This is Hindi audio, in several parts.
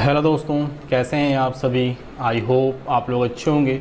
हेलो दोस्तों, कैसे हैं आप सभी। आई होप आप लोग अच्छे होंगे।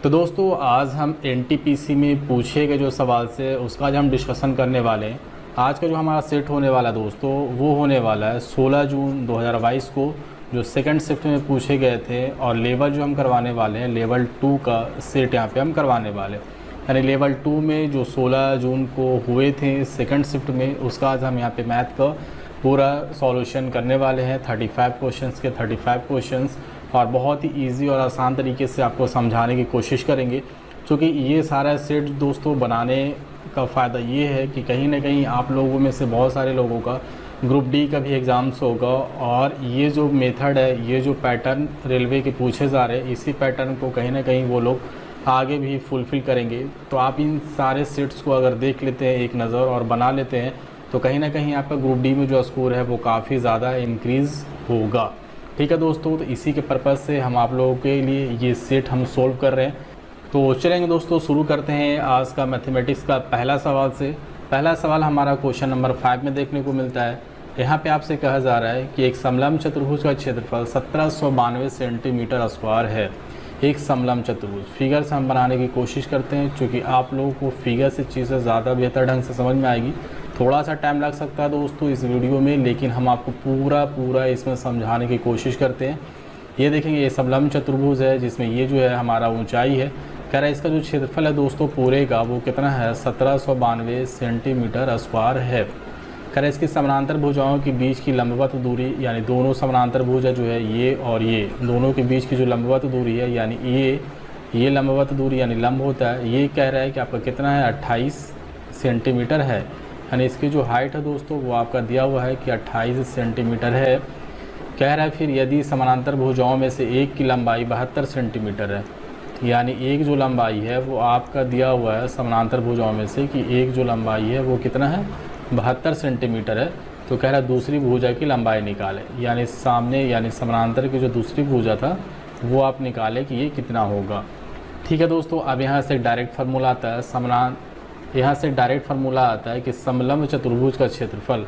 तो दोस्तों, आज हम एनटीपीसी में पूछे गए जो सवाल से उसका आज हम डिस्कशन करने वाले हैं। आज का जो हमारा सेट होने वाला है दोस्तों, वो होने वाला है 16 जून 2022 को, जो सेकंड शिफ्ट में पूछे गए थे। और लेवल जो हम करवाने वाले हैं, लेवल 2 का सेट यहाँ पे हम करवाने वाले हैं। यानी लेवल 2 में जो 16 जून को हुए थे सेकंड शिफ्ट में, उसका आज हम यहाँ पे मैथ का पूरा सॉल्यूशन करने वाले हैं। 35 क्वेश्चंस के 35 क्वेश्चंस, और बहुत ही इजी और आसान तरीके से आपको समझाने की कोशिश करेंगे। क्योंकि ये सारा सेट दोस्तों बनाने का फ़ायदा ये है कि कहीं ना कहीं आप लोगों में से बहुत सारे लोगों का ग्रुप डी का भी एग्ज़ाम्स होगा, और ये जो मेथड है, ये जो पैटर्न रेलवे के पूछे जा रहे हैं, इसी पैटर्न को कहीं ना कहीं वो लोग आगे भी फुलफ़िल करेंगे। तो आप इन सारे सेट्स को अगर देख लेते हैं एक नज़र और बना लेते हैं, तो कहीं ना कहीं आपका ग्रुप डी में जो स्कोर है वो काफ़ी ज़्यादा इंक्रीज़ होगा। ठीक है दोस्तों, तो इसी के पर्पज़ से हम आप लोगों के लिए ये सेट हम सोल्व कर रहे हैं। तो चलेंगे दोस्तों, शुरू करते हैं आज का मैथमेटिक्स का पहला सवाल से। पहला सवाल हमारा क्वेश्चन नंबर 5 में देखने को मिलता है। यहाँ पे आपसे कहा जा रहा है कि एक समलंब चतुर्भुज का क्षेत्रफल 1792 सेंटीमीटर स्क्वायर है। एक समलंब चतुर्भुज फिगर से हम बनाने की कोशिश करते हैं, क्योंकि आप लोगों को फिगर से चीज़ें ज़्यादा बेहतर ढंग से समझ में आएगी। थोड़ा सा टाइम लग सकता है दोस्तों इस वीडियो में, लेकिन हम आपको पूरा इसमें समझाने की कोशिश करते हैं। ये देखेंगे, ये समलंब चतुर्भुज है जिसमें ये जो है हमारा ऊंचाई है। कह रहा है इसका जो क्षेत्रफल है दोस्तों पूरे का, वो कितना है 1792 सेंटीमीटर स्क्वायर है। कह रहा है इसकी समानांतर भुजाओं के बीच की लंबवत दूरी, यानी दोनों समानांतर भुजा जो है ये और ये दोनों के बीच की जो लंबवत दूरी है, यानी ये लंबवत दूरी यानी लंब होता है, ये कह रहा है कि आपका कितना है 28 सेंटीमीटर है। यानी इसकी जो हाइट है दोस्तों वो आपका दिया हुआ है कि 28 सेंटीमीटर है। कह रहा है फिर यदि समानांतर भुजाओं में से एक की लंबाई 72 सेंटीमीटर है, यानी एक जो लंबाई है वो आपका दिया हुआ है समानांतर भुजाओं में से कि एक जो लंबाई है वो कितना है 72 सेंटीमीटर है। तो कह रहा है दूसरी भुजा की लंबाई निकाले, यानी सामने यानी समानांतर की जो दूसरी भुजा था वो आप निकाले कि ये कितना होगा। ठीक है दोस्तों, अब यहाँ से डायरेक्ट फार्मूला आता है यहाँ से डायरेक्ट फार्मूला आता है कि समलंब चतुर्भुज का क्षेत्रफल,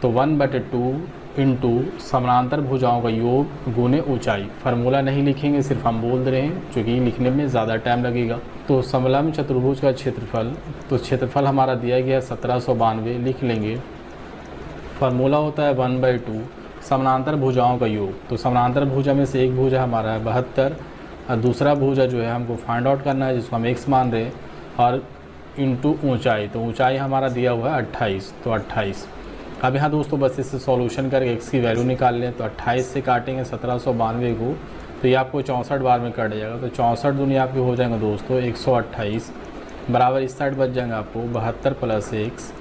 तो 1/2 इंटू समानांतर भुजाओं का योग गुने ऊंचाई। फार्मूला नहीं लिखेंगे, सिर्फ हम बोल रहे हैं क्योंकि लिखने में ज़्यादा टाइम लगेगा। तो समलंब चतुर्भुज का क्षेत्रफल, तो क्षेत्रफल हमारा दिया गया है 1792, लिख लेंगे। फार्मूला होता है 1/2 समानांतर भुजाओं का योग। तो समानांतर भुजा में से एक भुजा हमारा है 72, और दूसरा भुजा जो है हमको फाइंड आउट करना है, जिसको हम x मान रहे हैं, और इंटू ऊंचाई। तो ऊंचाई हमारा दिया हुआ है 28, तो 28। अब यहाँ दोस्तों बस इससे सॉल्यूशन करके x की वैल्यू निकाल लें। तो 28 से काटेंगे 1792 को, तो ये आपको 64 बार में कट जाएगा। तो 64 दूनी आपके हो जाएंगे दोस्तों 128, बराबर इस साइड बच जाएंगे आपको 72 प्लस x।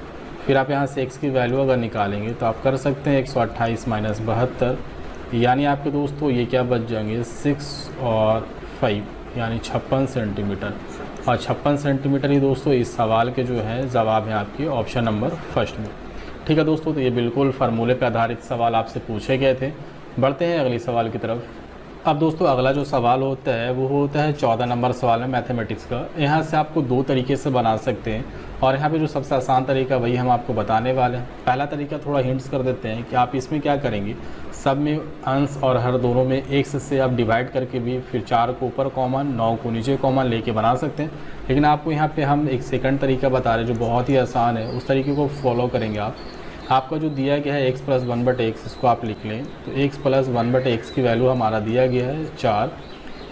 फिर आप यहाँ से x की वैल्यू अगर निकालेंगे तो आप कर सकते हैं 128 माइनस 72, यानी आपके दोस्तों ये क्या बच जाएंगे 6 और 5, यानी 56 सेंटीमीटर। और 56 सेंटीमीटर ही दोस्तों इस सवाल के जो है जवाब है आपके ऑप्शन नंबर फर्स्ट में। ठीक है दोस्तों, तो ये बिल्कुल फार्मूले पर आधारित सवाल आपसे पूछे गए थे। बढ़ते हैं अगले सवाल की तरफ। अब दोस्तों अगला जो सवाल होता है वो होता है 14 नंबर सवाल है मैथमेटिक्स का। यहाँ से आपको दो तरीके से बना सकते हैं, और यहाँ पे जो सबसे आसान तरीका वही हम आपको बताने वाले हैं। पहला तरीका थोड़ा हिंट्स कर देते हैं कि आप इसमें क्या करेंगे, सब में अंश और हर दोनों में x से आप डिवाइड करके भी फिर 4 को ऊपर कॉमन 9 को नीचे कॉमन लेके बना सकते हैं। लेकिन आपको यहाँ पे हम एक सेकंड तरीका बता रहे हैं जो बहुत ही आसान है, उस तरीके को फॉलो करेंगे आप। आपका जो दिया गया है x + 1/x, इसको आप लिख लें। तो x + 1/x की वैल्यू हमारा दिया गया है 4।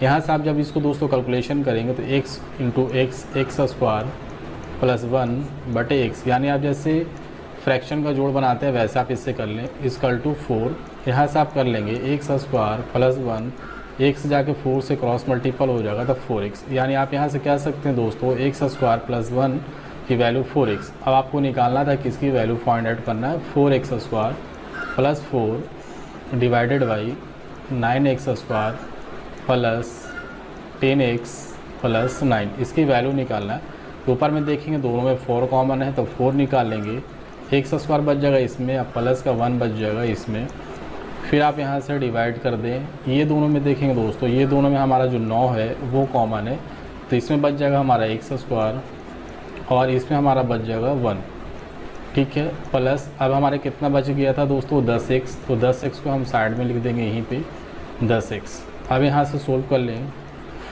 यहाँ से आप जब इसको दोस्तों कैलकुलेशन करेंगे तो x × x² + 1/x, यानी आप जैसे फ्रैक्शन का जोड़ बनाते हैं वैसे आप इससे कर लें, = 4। यहाँ से आप कर लेंगे x² + 1, x जाके 4 से क्रॉस मल्टीपल हो जाएगा तब 4x, यानी आप यहाँ से कह सकते हैं दोस्तों x² + 1 की वैल्यू 4x। अब आपको निकालना था किसकी वैल्यू फाइंड आउट करना है, 4x² + 4 divided by 9x² + 10x + 9, इसकी वैल्यू निकालना है। तो ऊपर में देखेंगे दोनों में 4 कॉमन है तो 4 निकाल लेंगे, x² बच जाएगा इसमें, अब प्लस का 1 बच जाएगा इसमें। फिर आप यहाँ से डिवाइड कर दें, ये दोनों में देखेंगे दोस्तों, ये दोनों में हमारा जो 9 है वो कॉमन है, तो इसमें बच जाएगा हमारा x² और इसमें हमारा बच जाएगा 1। ठीक है, प्लस अब हमारे कितना बच गया था दोस्तों 10x, तो 10x को हम साइड में लिख देंगे यहीं पे 10x। अब यहाँ से सोल्व कर लें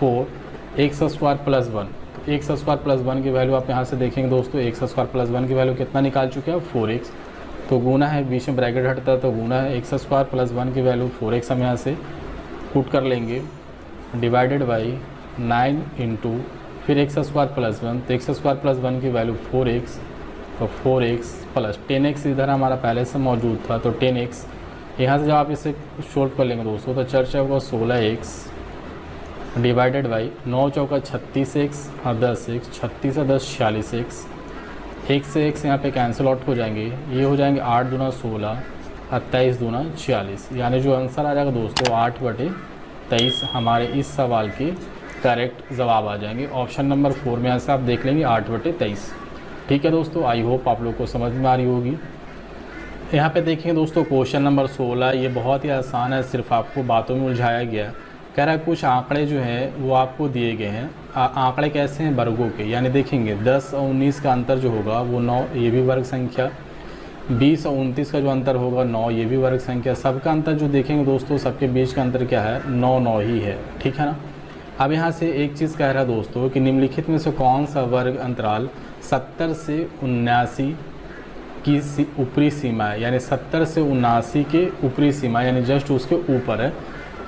4x² प्लस 1, तो x² प्लस 1 की वैल्यू आप यहाँ से देखेंगे दोस्तों, x² प्लस 1 की वैल्यू कितना निकाल चुके हैं 4x, तो गुना है, बीच में ब्रैकेट हटता है तो गुना है, x² प्लस 1 की वैल्यू 4x हम यहाँ से पुट कर लेंगे, डिवाइडेड बाई 9 इंटू फिर x² प्लस 1, तो x² प्लस 1 की वैल्यू 4x, तो 4x प्लस 10x इधर हमारा पहले से मौजूद था, तो 10x यहाँ से जब आप इसे सोल्व कर लेंगे दोस्तों तो 4 चौका 16x डिवाइडेड बाई 9 चौका 36x और 10x, 36 और 10 46x, एक से x यहाँ पे कैंसिल आउट हो जाएंगे, ये हो जाएंगे 8 दूना 16 और 23 दूना 46, यानी जो आंसर आ जाएगा दोस्तों 8/23 हमारे इस सवाल के करेक्ट जवाब आ जाएंगे। ऑप्शन नंबर 4 में यहाँ से आप देख लेंगे 8/23। ठीक है दोस्तों, आई होप आप लोग को समझ में आ रही होगी। यहाँ पे देखेंगे दोस्तों क्वेश्चन नंबर 16, ये बहुत ही आसान है, सिर्फ आपको बातों में उलझाया गया है। कह रहा है कुछ आंकड़े जो हैं वो आपको दिए गए हैं, आंकड़े कैसे हैं वर्गों के, यानी देखेंगे 10 और 19 का अंतर जो होगा वो 9, ये भी वर्ग संख्या, 20 और 29 का जो अंतर होगा 9, ये भी वर्ग संख्या, सबका अंतर जो देखेंगे दोस्तों सबके बीच का अंतर क्या है 9 ही है। ठीक है ना। अब यहाँ से एक चीज़ कह रहा है दोस्तों कि निम्नलिखित में से कौन सा वर्ग अंतराल 70 से 79 की ऊपरी सीमा है, यानी 70 से 79 के ऊपरी सीमा यानी जस्ट उसके ऊपर है,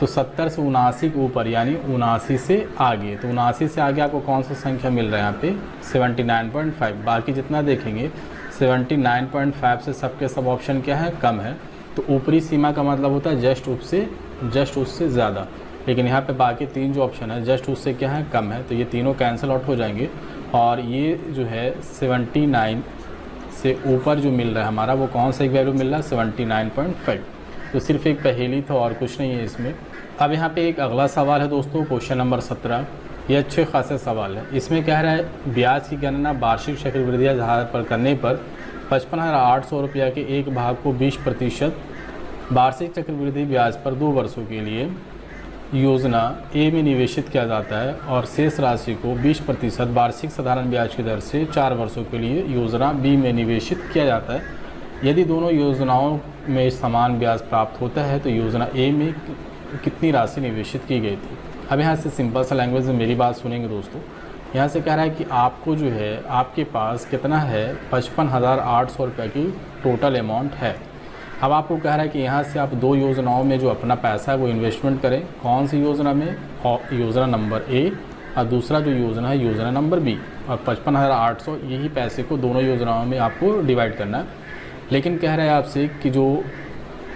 तो 70 से 79 के ऊपर यानी 79 से आगे, तो 79 से आगे आपको कौन सा संख्या मिल रहा है यहाँ पे 79.5, बाकी जितना देखेंगे 79.5 से सबके सब ऑप्शन क्या है कम है, तो ऊपरी सीमा का मतलब होता है जस्ट उससे ज़्यादा, लेकिन यहाँ पे बाकी 3 जो ऑप्शन है जस्ट उससे क्या है कम है, तो ये तीनों कैंसिल आउट हो जाएंगे और ये जो है 79 से ऊपर जो मिल रहा है हमारा वो कौन सा एक वैल्यू मिल रहा है 79.5, तो सिर्फ एक पहेली था और कुछ नहीं है इसमें। अब यहाँ पे एक अगला सवाल है दोस्तों क्वेश्चन नंबर 17, ये अच्छे खासे सवाल है। इसमें कह रहा है ब्याज की गणना वार्षिक चक्रवृद्धि आधार पर करने पर 55,800 रुपया के एक भाग को 20% वार्षिक चक्रवृद्धि ब्याज पर 2 वर्षों के लिए योजना ए में निवेशित किया जाता है और शेष राशि को 20% वार्षिक साधारण ब्याज की दर से 4 वर्षों के लिए योजना बी में निवेशित किया जाता है। यदि दोनों योजनाओं में समान ब्याज प्राप्त होता है तो योजना ए में कितनी राशि निवेशित की गई थी। अब यहाँ से सिंपल सा लैंग्वेज में मेरी बात सुनेंगे दोस्तों। यहाँ से कह रहा है कि आपको जो है आपके पास कितना है 55,800 रुपये की टोटल अमाउंट है। अब आपको कह रहा है कि यहाँ से आप 2 योजनाओं में जो अपना पैसा है वो इन्वेस्टमेंट करें, कौन सी योजना में, और योजना नंबर ए और दूसरा जो योजना है योजना नंबर बी, और 55,800 यही पैसे को दोनों योजनाओं में आपको डिवाइड करना है। लेकिन कह रहा है आपसे कि जो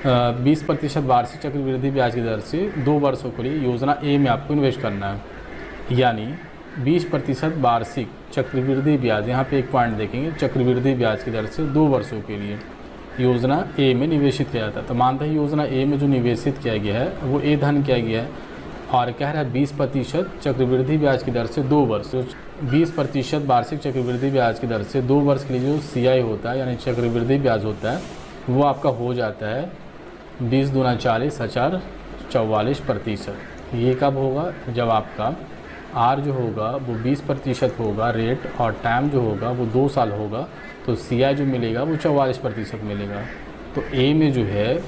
20% वार्षिक चक्रवृद्धि ब्याज की दर से 2 वर्षों के लिए योजना ए में आपको इन्वेस्ट करना है, यानी 20% वार्षिक चक्रवृद्धि ब्याज, यहाँ पे एक पॉइंट देखेंगे, चक्रवृद्धि ब्याज की दर से 2 वर्षों के लिए योजना ए में निवेशित किया जाता है। तो मानते हैं योजना ए में जो निवेशित किया गया है वो ए धन किया गया है और कह रहा है 20% चक्रवृद्धि ब्याज की दर से 2 वर्ष, 20% वार्षिक चक्रवृद्धि ब्याज की दर से 2 वर्ष के लिए जो CI होता है यानी चक्रवृद्धि ब्याज होता है वो आपका हो जाता है 20 दूना 40 हजार 44%। ये कब होगा, जब आपका R जो होगा वो 20% होगा रेट और टाइम जो होगा वो 2 साल होगा, तो CI जो मिलेगा वो 44% मिलेगा। तो A में जो है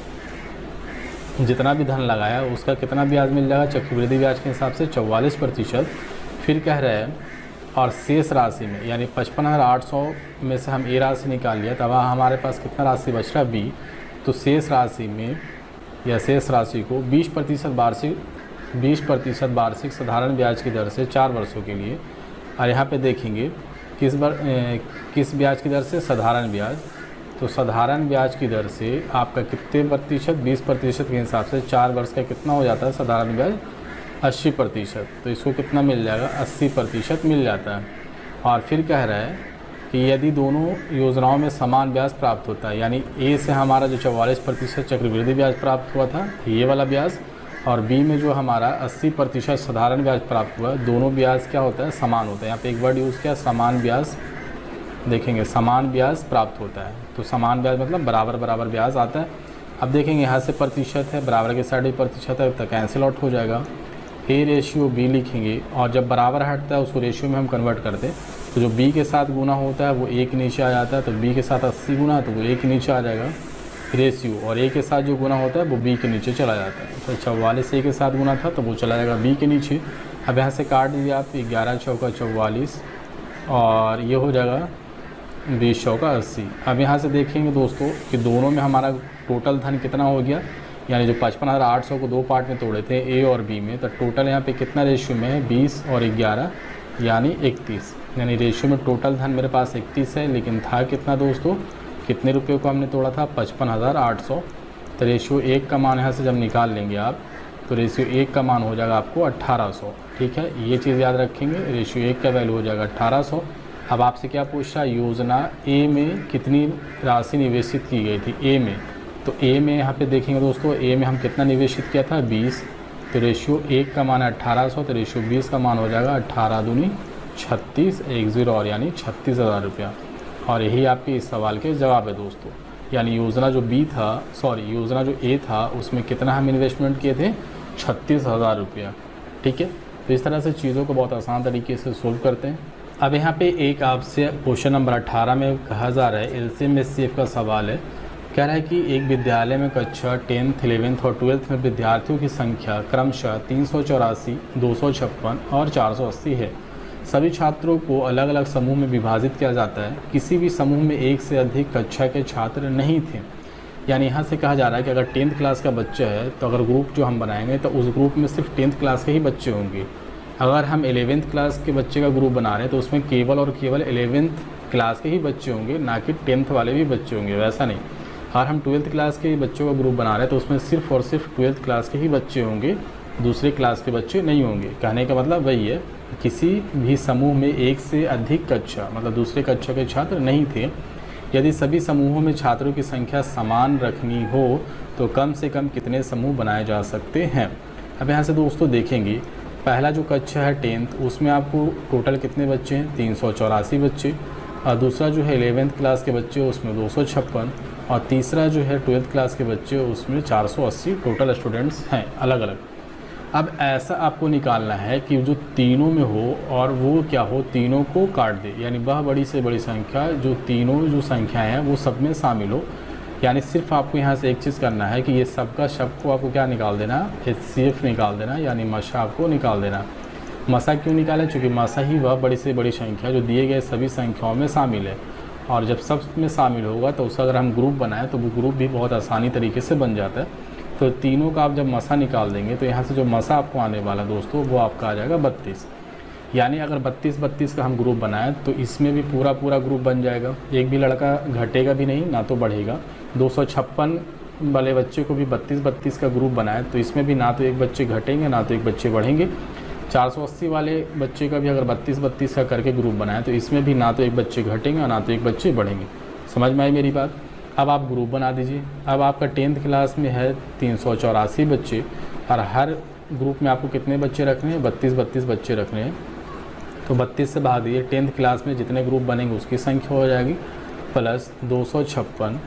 जितना भी धन लगाया उसका कितना ब्याज मिल जाएगा चक्रवृद्धि ब्याज के हिसाब से 44%। फिर कह रहा है और शेष राशि में यानी 55,800 में से हम ए राशि निकाल लिया, तब हमारे पास कितना राशि बच रहा है बी, तो शेष राशि में या शेष राशि को 20% वार्षिक साधारण ब्याज की दर से 4 वर्षों के लिए, और यहाँ पे देखेंगे किस ब्याज की दर से, साधारण ब्याज, तो साधारण ब्याज की दर से आपका कितने प्रतिशत, 20% के हिसाब से 4 वर्ष का कितना हो जाता है साधारण ब्याज 80%, तो इसको कितना मिल जाएगा 80% मिल जाता है। और फिर कह रहा है कि यदि दोनों योजनाओं में समान ब्याज प्राप्त होता है, यानी ए से हमारा जो 44% चक्रवृद्धि ब्याज प्राप्त हुआ था ये वाला ब्याज, और बी में जो हमारा 80% साधारण ब्याज प्राप्त हुआ है, दोनों ब्याज क्या होता है समान होता है। यहाँ पे एक वर्ड यूज़ किया समान ब्याज, देखेंगे समान ब्याज प्राप्त होता है, तो समान ब्याज मतलब बराबर ब्याज आता है। अब देखेंगे यहाँ से प्रतिशत है, बराबर के साइड भी प्रतिशत है, तो कैंसिल आउट हो जाएगा। ए रेशियो बी लिखेंगे और जब बराबर हटता है उसको रेशियो में हम कन्वर्ट करते हैं। तो जो बी के साथ गुना होता है वो ए के नीचे आ जाता है, तो बी के साथ 80 गुना तो वो ए के नीचे आ जाएगा रेशियो, और ए के साथ जो गुना होता है वो बी के नीचे चला जाता है। तो 44 ए के साथ गुना था तो वो चला जाएगा बी के नीचे। अब यहाँ से काट दीजिए आप, 11 चौका 44 और ये हो जाएगा 20 चौका 80। अब यहाँ से देखेंगे दोस्तों कि दोनों में हमारा टोटल धन कितना हो गया, यानी जो 55,800 को 2 पार्ट में तोड़े थे ए और बी में, तो टोटल यहाँ पे कितना रेशियो में है 20 और 11 यानी 31, यानी रेशियो में टोटल धन मेरे पास 31 है, लेकिन था कितना दोस्तों, कितने रुपये को हमने तोड़ा था 55,800। तो रेशियो 1 का मान यहाँ से जब निकाल लेंगे आप तो रेशियो 1 का मान हो जाएगा आपको 1800। ठीक है, ये चीज़ याद रखेंगे, रेशियो 1 का वैल्यू हो जाएगा 1800। अब आपसे क्या पूछ रहा है, योजना ए में कितनी राशि निवेशित की गई थी ए में, तो ए में यहाँ पे देखेंगे दोस्तों, ए में हम कितना निवेशित किया था 20, तो रेशियो 1 का मान है 1800, तो रेशियो 20 का मान हो जाएगा 18 दूनी 36 10 और यानी 36,000 रुपया। और यही आपके इस सवाल के जवाब है दोस्तों। यानी योजना जो योजना जो ए था उसमें कितना हम इन्वेस्टमेंट किए थे 36,000 रुपया। ठीक है, तो इस तरह से चीज़ों को बहुत आसान तरीके से सोल्व करते हैं। अब यहाँ पे एक आपसे क्वेश्चन नंबर 18 में कहा जा रहा है, एलसीएम एचसीएफ का सवाल है। कह रहा है कि एक विद्यालय में कक्षा 10th 11th और 12th में विद्यार्थियों की संख्या क्रमशः 384, 256 और 480 है। सभी छात्रों को अलग अलग समूह में विभाजित किया जाता है। किसी भी समूह में एक से अधिक कक्षा के छात्र नहीं थे। यानी यहाँ से कहा जा रहा है कि अगर 10th क्लास का बच्चा है तो अगर ग्रुप जो हम बनाएंगे तो उस ग्रुप में सिर्फ 10th क्लास के ही बच्चे होंगे। अगर हम 11th क्लास के बच्चे का ग्रुप बना रहे हैं तो उसमें केवल और केवल 11th क्लास के ही बच्चे होंगे, ना कि 10th वाले भी बच्चे होंगे, वैसा नहीं। और हम 12th क्लास के बच्चों का ग्रुप बना रहे हैं तो उसमें सिर्फ और सिर्फ 12th क्लास के ही बच्चे होंगे, दूसरे क्लास के बच्चे नहीं होंगे। कहने का मतलब वही है, किसी भी समूह में एक से अधिक कक्षा मतलब दूसरे कक्षा के छात्र नहीं थे। यदि सभी समूहों में छात्रों की संख्या समान रखनी हो तो कम से कम कितने समूह बनाए जा सकते हैं। अब यहाँ से दोस्तों देखेंगे, पहला जो कक्षा है 10th उसमें आपको टोटल कितने बच्चे हैं 384 बच्चे, और दूसरा जो है 11th क्लास के बच्चे उसमें 256, और तीसरा जो है 12th क्लास के बच्चे उसमें 480 टोटल स्टूडेंट्स हैं अलग अलग। अब ऐसा आपको निकालना है कि जो तीनों में हो और वो क्या हो, तीनों को काट दे, यानी वह बड़ी से बड़ी संख्या जो तीनों जो संख्याएं हैं वो सब में शामिल हो। यानी सिर्फ आपको यहाँ से एक चीज़ करना है कि ये सबका शब्द को आपको क्या निकाल देना, HCF निकाल देना, यानी मसा आपको निकाल देना। मसा क्यों निकालें, चूँकि मसा ही वह बड़ी से बड़ी संख्या जो दिए गए सभी संख्याओं में शामिल है, और जब सब में शामिल होगा तो उसका अगर हम ग्रुप बनाएं तो वो ग्रुप भी बहुत आसानी तरीके से बन जाता है। तो तीनों का आप जब मसा निकाल देंगे तो यहाँ से जो मसा आपको आने वाला दोस्तों वो आपका आ जाएगा 32। यानी अगर 32 का हम ग्रुप बनाएं तो इसमें भी पूरा ग्रुप बन जाएगा, एक भी लड़का घटेगा भी नहीं ना तो बढ़ेगा। 256 वाले बच्चे को भी 32 का ग्रुप बनाएं तो इसमें भी ना तो एक बच्चे घटेंगे ना तो एक बच्चे बढ़ेंगे। 480 वाले बच्चे का भी अगर 32 का करके ग्रुप बनाएं तो इसमें भी ना तो एक बच्चे घटेंगे ना तो एक बच्चे बढ़ेंगे। समझ में आई मेरी बात। अब आप ग्रुप बना दीजिए। अब आपका 10th क्लास में है 384 बच्चे, और हर ग्रुप में आपको कितने बच्चे रखने हैं 32 बच्चे रखने हैं। तो 32 से भाग दिए, 10th क्लास में जितने ग्रुप बनेंगे उसकी संख्या हो जाएगी, प्लस 256।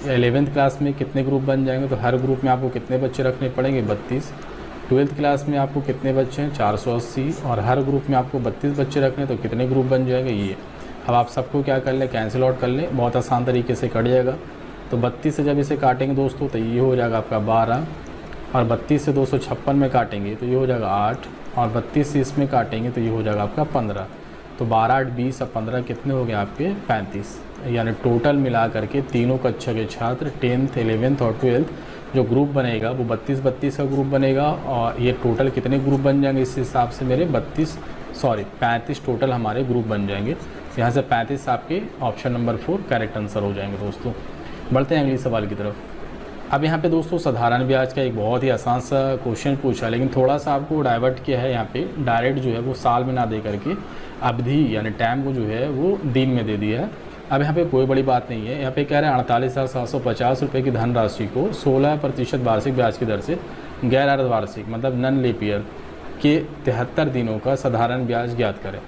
11th क्लास में कितने ग्रुप बन जाएंगे, तो हर ग्रुप में आपको कितने बच्चे रखने पड़ेंगे 32। 12th क्लास में आपको कितने बच्चे हैं 480, और हर ग्रुप में आपको 32 बच्चे रखने, तो कितने ग्रुप बन जाएंगे ये। अब आप सबको क्या कर लें, कैंसिल आउट कर लें, बहुत आसान तरीके से कट जाएगा। तो 32 से जब इसे काटेंगे दोस्तों तो ये हो जाएगा आपका 12, और 32 से 256 में काटेंगे तो ये हो जाएगा 8, और 32 से इसमें काटेंगे तो ये हो जाएगा आपका 15। तो 12, 8, 20 और 15 कितने हो गए आपके 35। यानी टोटल मिला करके तीनों कक्षा के छात्र 10th 11th और 12th जो ग्रुप बनेगा वो 32 का ग्रुप बनेगा। और ये टोटल कितने ग्रुप बन जाएंगे इस हिसाब से मेरे 35 टोटल हमारे ग्रुप बन जाएंगे। यहाँ से 35 आपके ऑप्शन नंबर 4 करेक्ट आंसर हो जाएंगे दोस्तों। बढ़ते हैं अगले सवाल की तरफ। अब यहाँ पे दोस्तों साधारण ब्याज का एक बहुत ही आसान सा क्वेश्चन पूछा, लेकिन थोड़ा सा आपको डाइवर्ट किया है। यहाँ पे डायरेक्ट जो है वो साल में ना दे करके अवधि यानी टाइम को जो है वो दिन में दे दिया है। अब यहाँ पे कोई बड़ी बात नहीं है। यहाँ पे कह रहे हैं 48,750 रुपये की धनराशि को 16% वार्षिक ब्याज की दर से गैर अर्धवार्षिक मतलब नन लीप ईयर के 73 दिनों का साधारण ब्याज ज्ञात करें।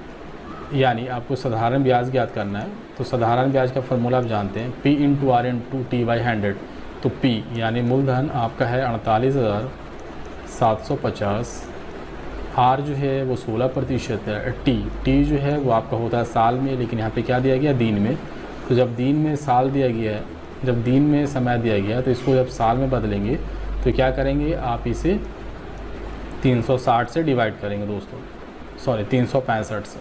यानी आपको साधारण ब्याज ज्ञात करना है। तो साधारण ब्याज का फॉर्मूला आप जानते हैं, P × R × T/100। तो P यानी मूलधन आपका है 48,750 आर जो है वो 16% है। टी जो है वो आपका होता है साल में, लेकिन यहाँ पे क्या दिया गया, दिन में। तो जब दिन में साल दिया गया है, जब दिन में समय दिया गया तो इसको जब साल में बदलेंगे तो क्या करेंगे, आप इसे 360 से डिवाइड करेंगे दोस्तों, सॉरी 365 से,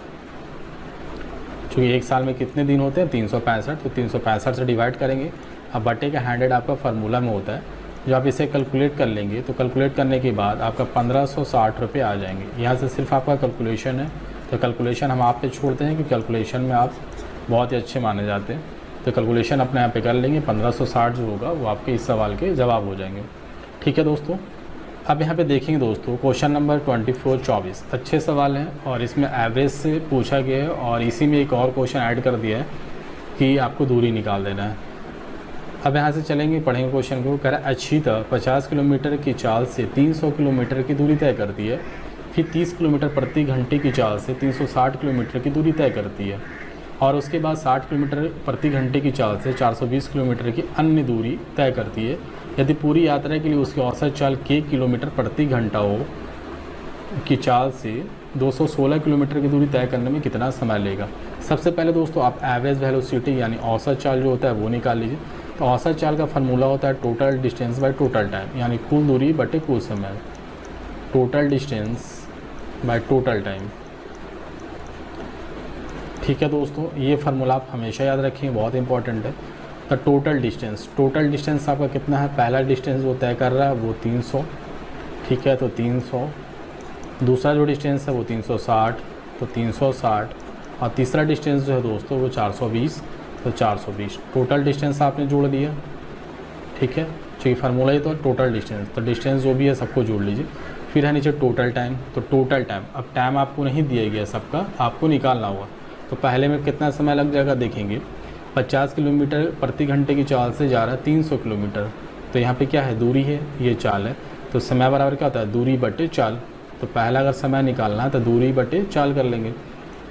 क्योंकि एक साल में कितने दिन होते हैं 365, तो 365 से डिवाइड करेंगे। अब बटे का 100 आपका फार्मूला में होता है, जो आप इसे कैलकुलेट कर लेंगे तो कैलकुलेट करने के बाद आपका 1560 रुपये आ जाएंगे। यहाँ से सिर्फ आपका कैलकुलेशन है, तो कैलकुलेशन हम आप पे छोड़ते हैं कि कैलकुलेशन में आप बहुत ही अच्छे माने जाते हैं। तो कैलकुलेशन अपने यहाँ पे कर लेंगे, 1560 जो होगा वो आपके इस सवाल के जवाब हो जाएंगे। ठीक है दोस्तों, अब यहाँ पे देखेंगे दोस्तों क्वेश्चन नंबर 24 अच्छे सवाल हैं और इसमें एवरेज से पूछा गया है, और इसी में एक और क्वेश्चन ऐड कर दिया है कि आपको दूरी निकाल देना है। अब यहाँ से चलेंगे, पढ़ेंगे क्वेश्चन को। कह रहा है अक्षिता 50 किलोमीटर की चाल से 300 किलोमीटर की दूरी तय करती है, फिर 30 किलोमीटर प्रति घंटे की चाल से 360 किलोमीटर की दूरी तय करती है, और उसके बाद 60 किलोमीटर प्रति घंटे की चाल से 420 किलोमीटर की अन्य दूरी तय करती है। यदि पूरी यात्रा के लिए उसकी औसत चाल k किलोमीटर प्रति घंटा हो की चाल से 216 किलोमीटर की दूरी तय करने में कितना समय लेगा। सबसे पहले दोस्तों आप एवरेज वेलोसिटी यानी औसत चाल जो होता है वो निकाल लीजिए। तो औसत चाल का फार्मूला होता है total distance by total time, यानी कुल दूरी बटे कुल समय, total distance by total time. ठीक है दोस्तों, ये फार्मूला आप हमेशा याद रखें, बहुत इंपॉर्टेंट है। तो टोटल डिस्टेंस आपका कितना है, पहला डिस्टेंस वो तय कर रहा है वो 300, ठीक है, तो 300। दूसरा जो डिस्टेंस है वो 360, तो 360, और तीसरा डिस्टेंस जो है दोस्तों वो 420, तो 420। टोटल डिस्टेंस आपने जोड़ दिया, ठीक है, क्योंकि फार्मूला ही तो टोटल डिस्टेंस, तो डिस्टेंस जो भी है सबको जोड़ लीजिए। फिर है नीचे टोटल टाइम, तो टोटल टाइम, अब टाइम आपको नहीं दिया गया सबका, आपको निकालना होगा। तो पहले में कितना समय लग जाएगा देखेंगे, 50 किलोमीटर प्रति घंटे की चाल से जा रहा है 300 किलोमीटर, तो यहाँ पे क्या है, दूरी है, ये चाल है, तो समय बराबर क्या होता है, दूरी बटे चाल। तो पहला अगर समय निकालना है तो दूरी बटे चाल कर लेंगे।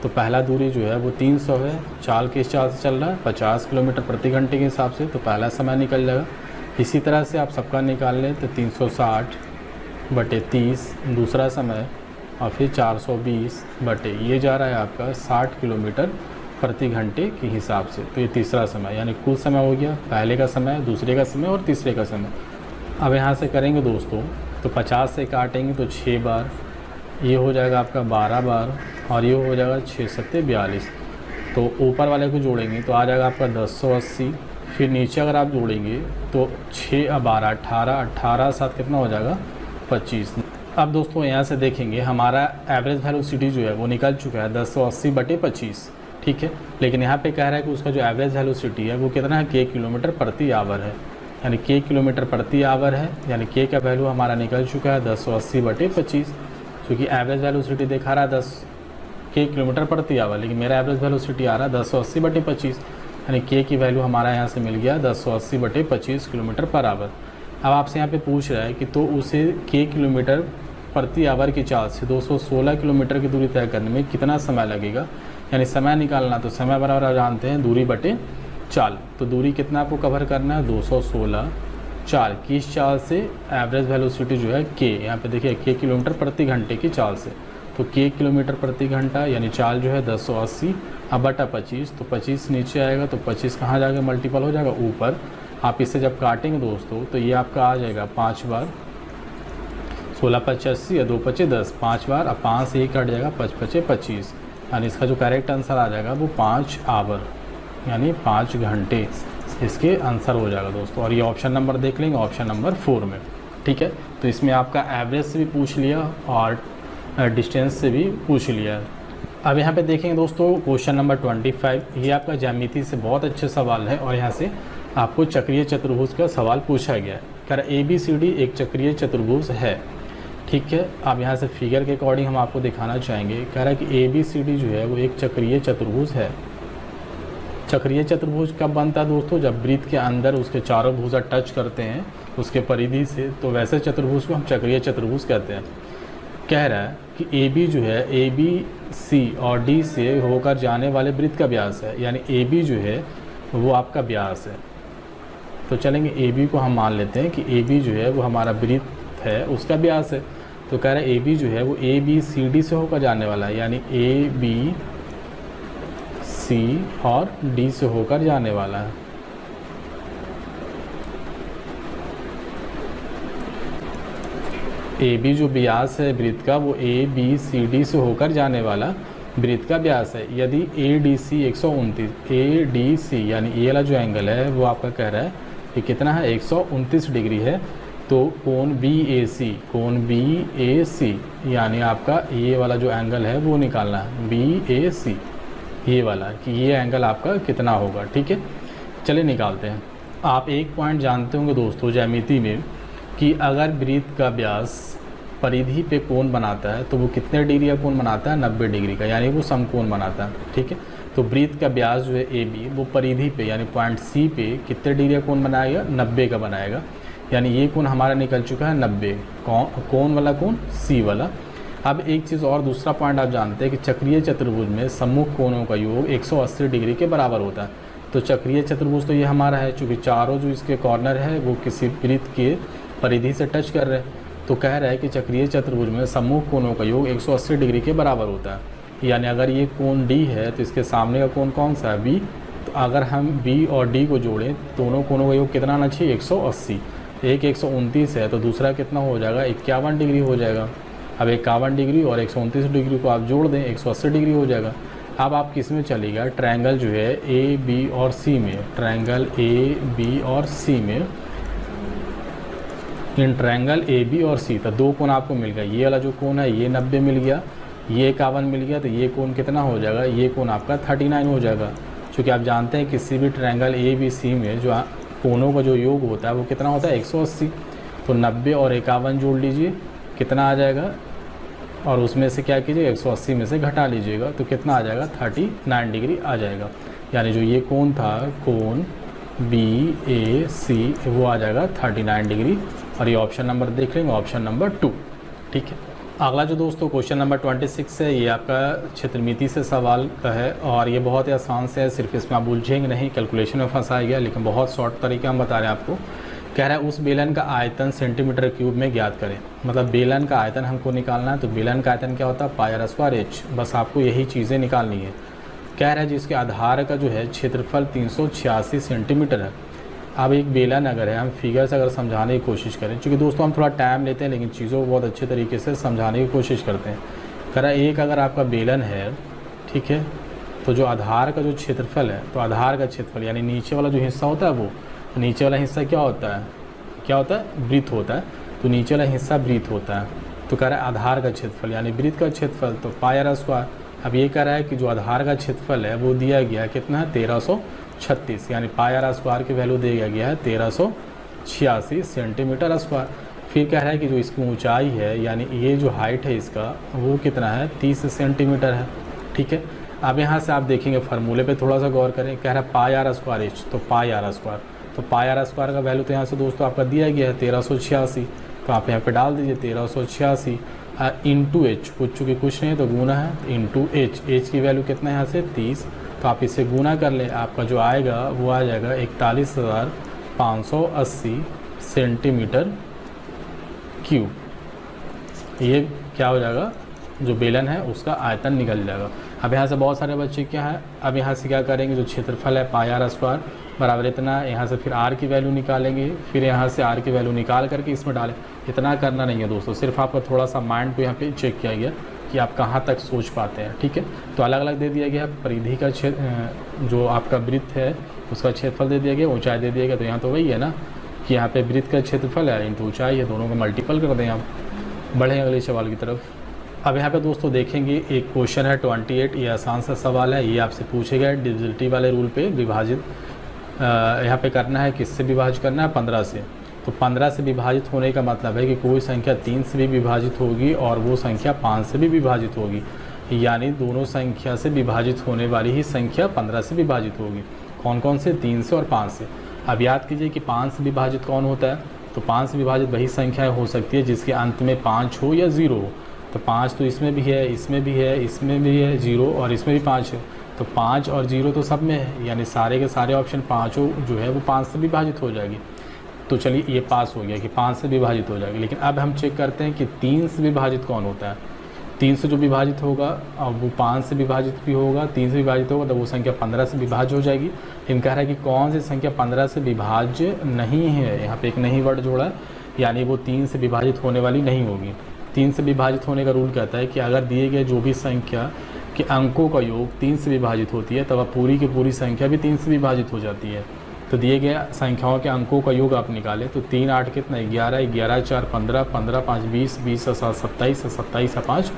तो पहला दूरी जो है वो 300 है, चाल किस चाल से चल रहा है 50 किलोमीटर प्रति घंटे के हिसाब से, तो पहला समय निकल जाएगा। इसी तरह से आप सबका निकाल लें तो 360 बटे 30 दूसरा समय, और फिर 420 बटे ये जा रहा है आपका 60 किलोमीटर प्रति घंटे के हिसाब से, तो ये तीसरा समय, यानी कुल समय हो गया, पहले का समय, दूसरे का समय और तीसरे का समय। अब यहाँ से करेंगे दोस्तों, तो 50 से काटेंगे तो 6 बार, ये हो जाएगा आपका 12 बार, और ये हो जाएगा 6 सत्ते 42। तो ऊपर वाले को जोड़ेंगे तो आ जाएगा आपका 1080, फिर नीचे अगर आप जोड़ेंगे तो 6 और 12 18, 18 साथ कितना हो जाएगा 25। अब दोस्तों यहाँ से देखेंगे हमारा एवरेज वेलोसिटी जो है वो निकल चुका है 1080 बटे 25, ठीक है, लेकिन यहाँ पे कह रहा है कि उसका जो एवरेज वेलोसिटी है वो कितना है, k किलोमीटर प्रति आवर है, यानी k किलोमीटर प्रति आवर है, यानी k का वैल्यू हमारा निकल चुका है 1080 बटे 25, क्योंकि एवरेज वेलोसिटी दिखा रहा है 10 k किलोमीटर प्रति आवर, लेकिन मेरा एवरेज वेलोसिटी आ रहा है 1080 बटे 25, यानी k की वैल्यू हमारा यहाँ से मिल गया 1080 बटे 25 किलोमीटर पर आवर। अब आपसे यहाँ पे पूछ रहा है कि तो उसे k किलोमीटर प्रति आवर की चाल से 216 किलोमीटर की दूरी तय करने में कितना समय लगेगा, यानी समय निकालना, तो समय बराबर आप जानते हैं दूरी बटे चाल। तो दूरी कितना आपको कवर करना है 216 चाल, किस चाल से, एवरेज वेलोसिटी जो है k, यहाँ पे देखिए k किलोमीटर प्रति घंटे की चाल से, तो k किलोमीटर प्रति घंटा यानी चाल जो है 1080 अब बटा 25, तो 25 नीचे आएगा, तो 25 कहाँ जाएगा, मल्टीपल हो जाएगा ऊपर। आप इसे जब काटेंगे दोस्तों तो ये आपका आ जाएगा 5 बार, 16 85 या 2 5 10, 5 बार, अब 5 से 1 कट जाएगा, 5 5 25, यानी इसका जो करेक्ट आंसर आ जाएगा वो 5 आवर यानी 5 घंटे इसके आंसर हो जाएगा दोस्तों। और ये ऑप्शन नंबर देख लेंगे, ऑप्शन नंबर 4 में, ठीक है। तो इसमें आपका एवरेज से भी पूछ लिया और डिस्टेंस से भी पूछ लिया। अब यहाँ पे देखेंगे दोस्तों क्वेश्चन नंबर 25, ये आपका ज्यामिति से बहुत अच्छे सवाल है, और यहाँ से आपको चक्रीय चतुर्भुज का सवाल पूछा गया है। कह रहा ABCD एक चक्रीय चतुर्भुज है, ठीक है। अब यहाँ से फिगर के अकॉर्डिंग हम आपको दिखाना चाहेंगे। कह रहा है कि ABCD जो है वो एक चक्रीय चतुर्भुज है। चक्रीय चतुर्भुज कब बनता है दोस्तों, जब वृत्त के अंदर उसके चारों भुजा टच करते हैं उसके परिधि से, तो वैसे चतुर्भुज को हम चक्रीय चतुर्भुज कहते हैं। कह रहा है कि AB जो है ABC और D से होकर जाने वाले वृत्त का व्यास है, यानी AB जो है वो आपका व्यास है। तो चलेंगे AB को हम मान लेते हैं कि AB जो है वो हमारा वृत्त है, उसका व्यास है। तो कह रहा है ए बी जो है वो ए बी सी डी से होकर जाने वाला है, यानी ए बी सी और डी से होकर जाने वाला है। ए बी जो व्यास है वृत्त का वो ए बी सी डी से होकर जाने वाला वृत्त का व्यास है। यदि A D C 129 A D C यानी ये वाला जो एंगल है वो आपका कह रहा है कि कितना है 129 डिग्री है, तो कोण कोण बी ए सी यानी आपका ये वाला जो एंगल है वो निकालना है बी ए सी, ये वाला कि ये एंगल आपका कितना होगा। ठीक है, चलिए निकालते हैं। आप एक पॉइंट जानते होंगे दोस्तों ज्यामिति में कि अगर वृत्त का व्यास परिधि पे कोण बनाता है तो वो कितने डिग्री का कोण बनाता है 90 डिग्री का, यानी वो समकोण बनाता है। ठीक है, तो वृत्त का व्यास जो है ए बी वो परिधि पे यानी पॉइंट सी पे कितने डिग्री का कोण बनाएगा 90 का बनाएगा, यानी ये कोण हमारा निकल चुका है 90। कौन वाला कोण सी वाला। अब एक चीज़ और दूसरा पॉइंट आप जानते हैं कि चक्रीय चतुर्भुज में सम्मुख कोणों का योग 180 डिग्री के बराबर होता है। तो चक्रीय चतुर्भुज तो ये हमारा है, चूँकि चारों जो इसके कॉर्नर है वो किसी वृत्त के परिधि से टच कर रहे हैं, तो कह रहा है कि चक्रीय चतुर्भुज में सम्मुख कोणों का योग 180 डिग्री के बराबर होता है। यानी अगर ये कोण डी है तो इसके सामने का कोण कौन सा है बी, तो अगर हम बी और डी को जोड़ें दोनों कोणों का योग कितना आना चाहिए 180। एक 129 है तो दूसरा कितना हो जाएगा 51 डिग्री हो जाएगा। अब 51 डिग्री और 129 डिग्री को आप जोड़ दें 180 डिग्री हो जाएगा। अब आप किस में चलेगा, ट्रायंगल जो है ए बी और सी में, ट्रायंगल ए बी और सी में, इन ट्रायंगल ए बी और सी तो दो कोण आपको मिल गया। ये वाला जो कोण है ये 90 मिल गया, ये 51 मिल गया, तो ये कोण कितना हो जाएगा, ये कोण आपका 39 हो जाएगा। क्योंकि आप जानते हैं किसी भी ट्रायंगल ए बी सी में जो कोणों का जो योग होता है वो कितना होता है 180। तो 90 और 51 जोड़ लीजिए कितना आ जाएगा, और उसमें से क्या कीजिएगा 180 में से घटा लीजिएगा तो कितना आ जाएगा 39 डिग्री आ जाएगा। यानी जो ये कोण था कोण बी ए सी वो आ जाएगा 39 डिग्री, और ये ऑप्शन नंबर देख लेंगे ऑप्शन नंबर 2। ठीक है, अगला जो दोस्तों क्वेश्चन नंबर 26 है, ये आपका क्षेत्रमिति से सवाल का है और ये बहुत ही आसान से है, सिर्फ इसमें आप उलझेंगे नहीं, कैलकुलेशन में फंसाया गया, लेकिन बहुत शॉर्ट तरीका हम बता रहे हैं आपको। कह रहा है उस बेलन का आयतन सेंटीमीटर क्यूब में ज्ञात करें। मतलब बेलन का आयतन हमको निकालना है, तो बेलन का आयतन क्या होता है पाई आर स्क्वायर एच, बस आपको यही चीज़ें निकालनी है। कह रहा है जिसके आधार का जो है क्षेत्रफल 386 सेंटीमीटर है। अब एक बेलन अगर है, हम फिगर से अगर समझाने की कोशिश करें, क्योंकि दोस्तों हम थोड़ा टाइम लेते हैं लेकिन चीज़ों को बहुत अच्छे तरीके से समझाने की कोशिश करते हैं। कह रहा है एक अगर आपका बेलन है, ठीक है, तो जो आधार का जो क्षेत्रफल है, तो आधार का क्षेत्रफल यानी नीचे वाला जो हिस्सा होता है वो, तो नीचे वाला हिस्सा क्या होता है वृत्त होता है, तो नीचे वाला हिस्सा वृत्त होता है। तो कह रहा है आधार का क्षेत्रफल यानी वृत्त का क्षेत्रफल तो पाई आर स्क्वायर। अब ये कह रहा है कि जो आधार का क्षेत्रफल है वो दिया गया है कितना है 1336, यानी पाई आर स्क्वायर की वैल्यू दिया गया है 1386 सेंटीमीटर स्क्वायर। फिर कह रहा है कि जो इसकी ऊंचाई है यानी ये जो हाइट है इसका वो कितना है 30 सेंटीमीटर है। ठीक है, अब यहाँ से आप देखेंगे फार्मूले पे थोड़ा सा गौर करें। कह रहा है पाई आर स्क्वायर एच, तो पाई आर स्क्वायर, तो पाई आर स्क्वायर का वैल्यू तो यहाँ से दोस्तों आपका दिया गया है 1386, तो आप यहाँ पे डाल दीजिए 1386 इंटू एच, कुछ चूँकि कुछ नहीं है तो गुना है इंटू एच, एच की वैल्यू कितना है यहाँ से 30, तो आप इसे गुना कर लें, आपका जो आएगा वो आ जाएगा 41,580 सेंटीमीटर क्यूब। ये क्या हो जाएगा, जो बेलन है उसका आयतन निकल जाएगा। अब यहाँ से बहुत सारे बच्चे क्या है, अब यहाँ से क्या करेंगे, जो क्षेत्रफल है पाई आर स्क्वायर बराबर इतना, यहाँ से फिर आर की वैल्यू निकालेंगे, फिर यहाँ से आर की वैल्यू निकाल करके इसमें डालें। इतना करना नहीं है दोस्तों, सिर्फ आपका थोड़ा सा माइंड को यहाँ पे चेक किया गया कि आप कहाँ तक सोच पाते हैं। ठीक है, तो अलग अलग दे दिया गया परिधि का जो आपका वृत्त है उसका क्षेत्रफल दे दिया गया, ऊंचाई दे दिया गया, तो यहाँ तो वही है ना कि यहाँ पे वृत्त का क्षेत्रफल है इंटू ऊंचाई है, दोनों को मल्टीपल कर दें। आप बढ़ें अगले सवाल की तरफ। अब यहाँ पे दोस्तों देखेंगे एक क्वेश्चन है 28, ये आसान सा सवाल है, ये आपसे पूछे गए डिविजिबिलिटी वाले रूल पे विभाजित यहाँ पे करना है, किससे विभाजित करना है 15 से। तो 15 से विभाजित होने का मतलब है कि कोई संख्या 3 से भी विभाजित होगी और वो संख्या 5 से भी विभाजित होगी, यानी दोनों संख्या से विभाजित होने वाली ही संख्या 15 से विभाजित होगी। कौन कौन से, 3 से और 5 से। अब याद कीजिए कि 5 से विभाजित कौन होता है, तो 5 से विभाजित वही संख्याएँ हो सकती है जिसके अंत में 5 हो या 0 हो। तो 5 तो इसमें भी है, इसमें भी है, इसमें भी है 0 और इसमें भी 5 है, तो 5 और 0 तो सब में है, यानी सारे के सारे ऑप्शन पाँचों जो है वो 5 से विभाजित हो जाएगी। तो चलिए ये पास हो गया कि 5 से विभाजित हो जाएगा। लेकिन अब हम चेक करते हैं कि 3 से विभाजित कौन होता है। 3 से जो विभाजित होगा अब वो 5 से विभाजित भी होगा, 3 से विभाजित होगा तो वो संख्या 15 से विभाज्य हो जाएगी। लेकिन कह रहा है कि कौन सी संख्या 15 से विभाज्य नहीं है, यहाँ पे एक नहीं वर्ड जोड़ा है, यानी वो 3 से विभाजित होने वाली नहीं होगी। 3 से विभाजित होने का रूल कहता है कि अगर दिए गए जो भी संख्या के अंकों का योग 3 से विभाजित होती है तब पूरी की पूरी संख्या भी 3 से विभाजित हो जाती है। तो दिए गए संख्याओं के अंकों का योग आप निकालें तो 3 8 कितना 11, 11 4 15, 15 5 20, 20 7 27, 27 5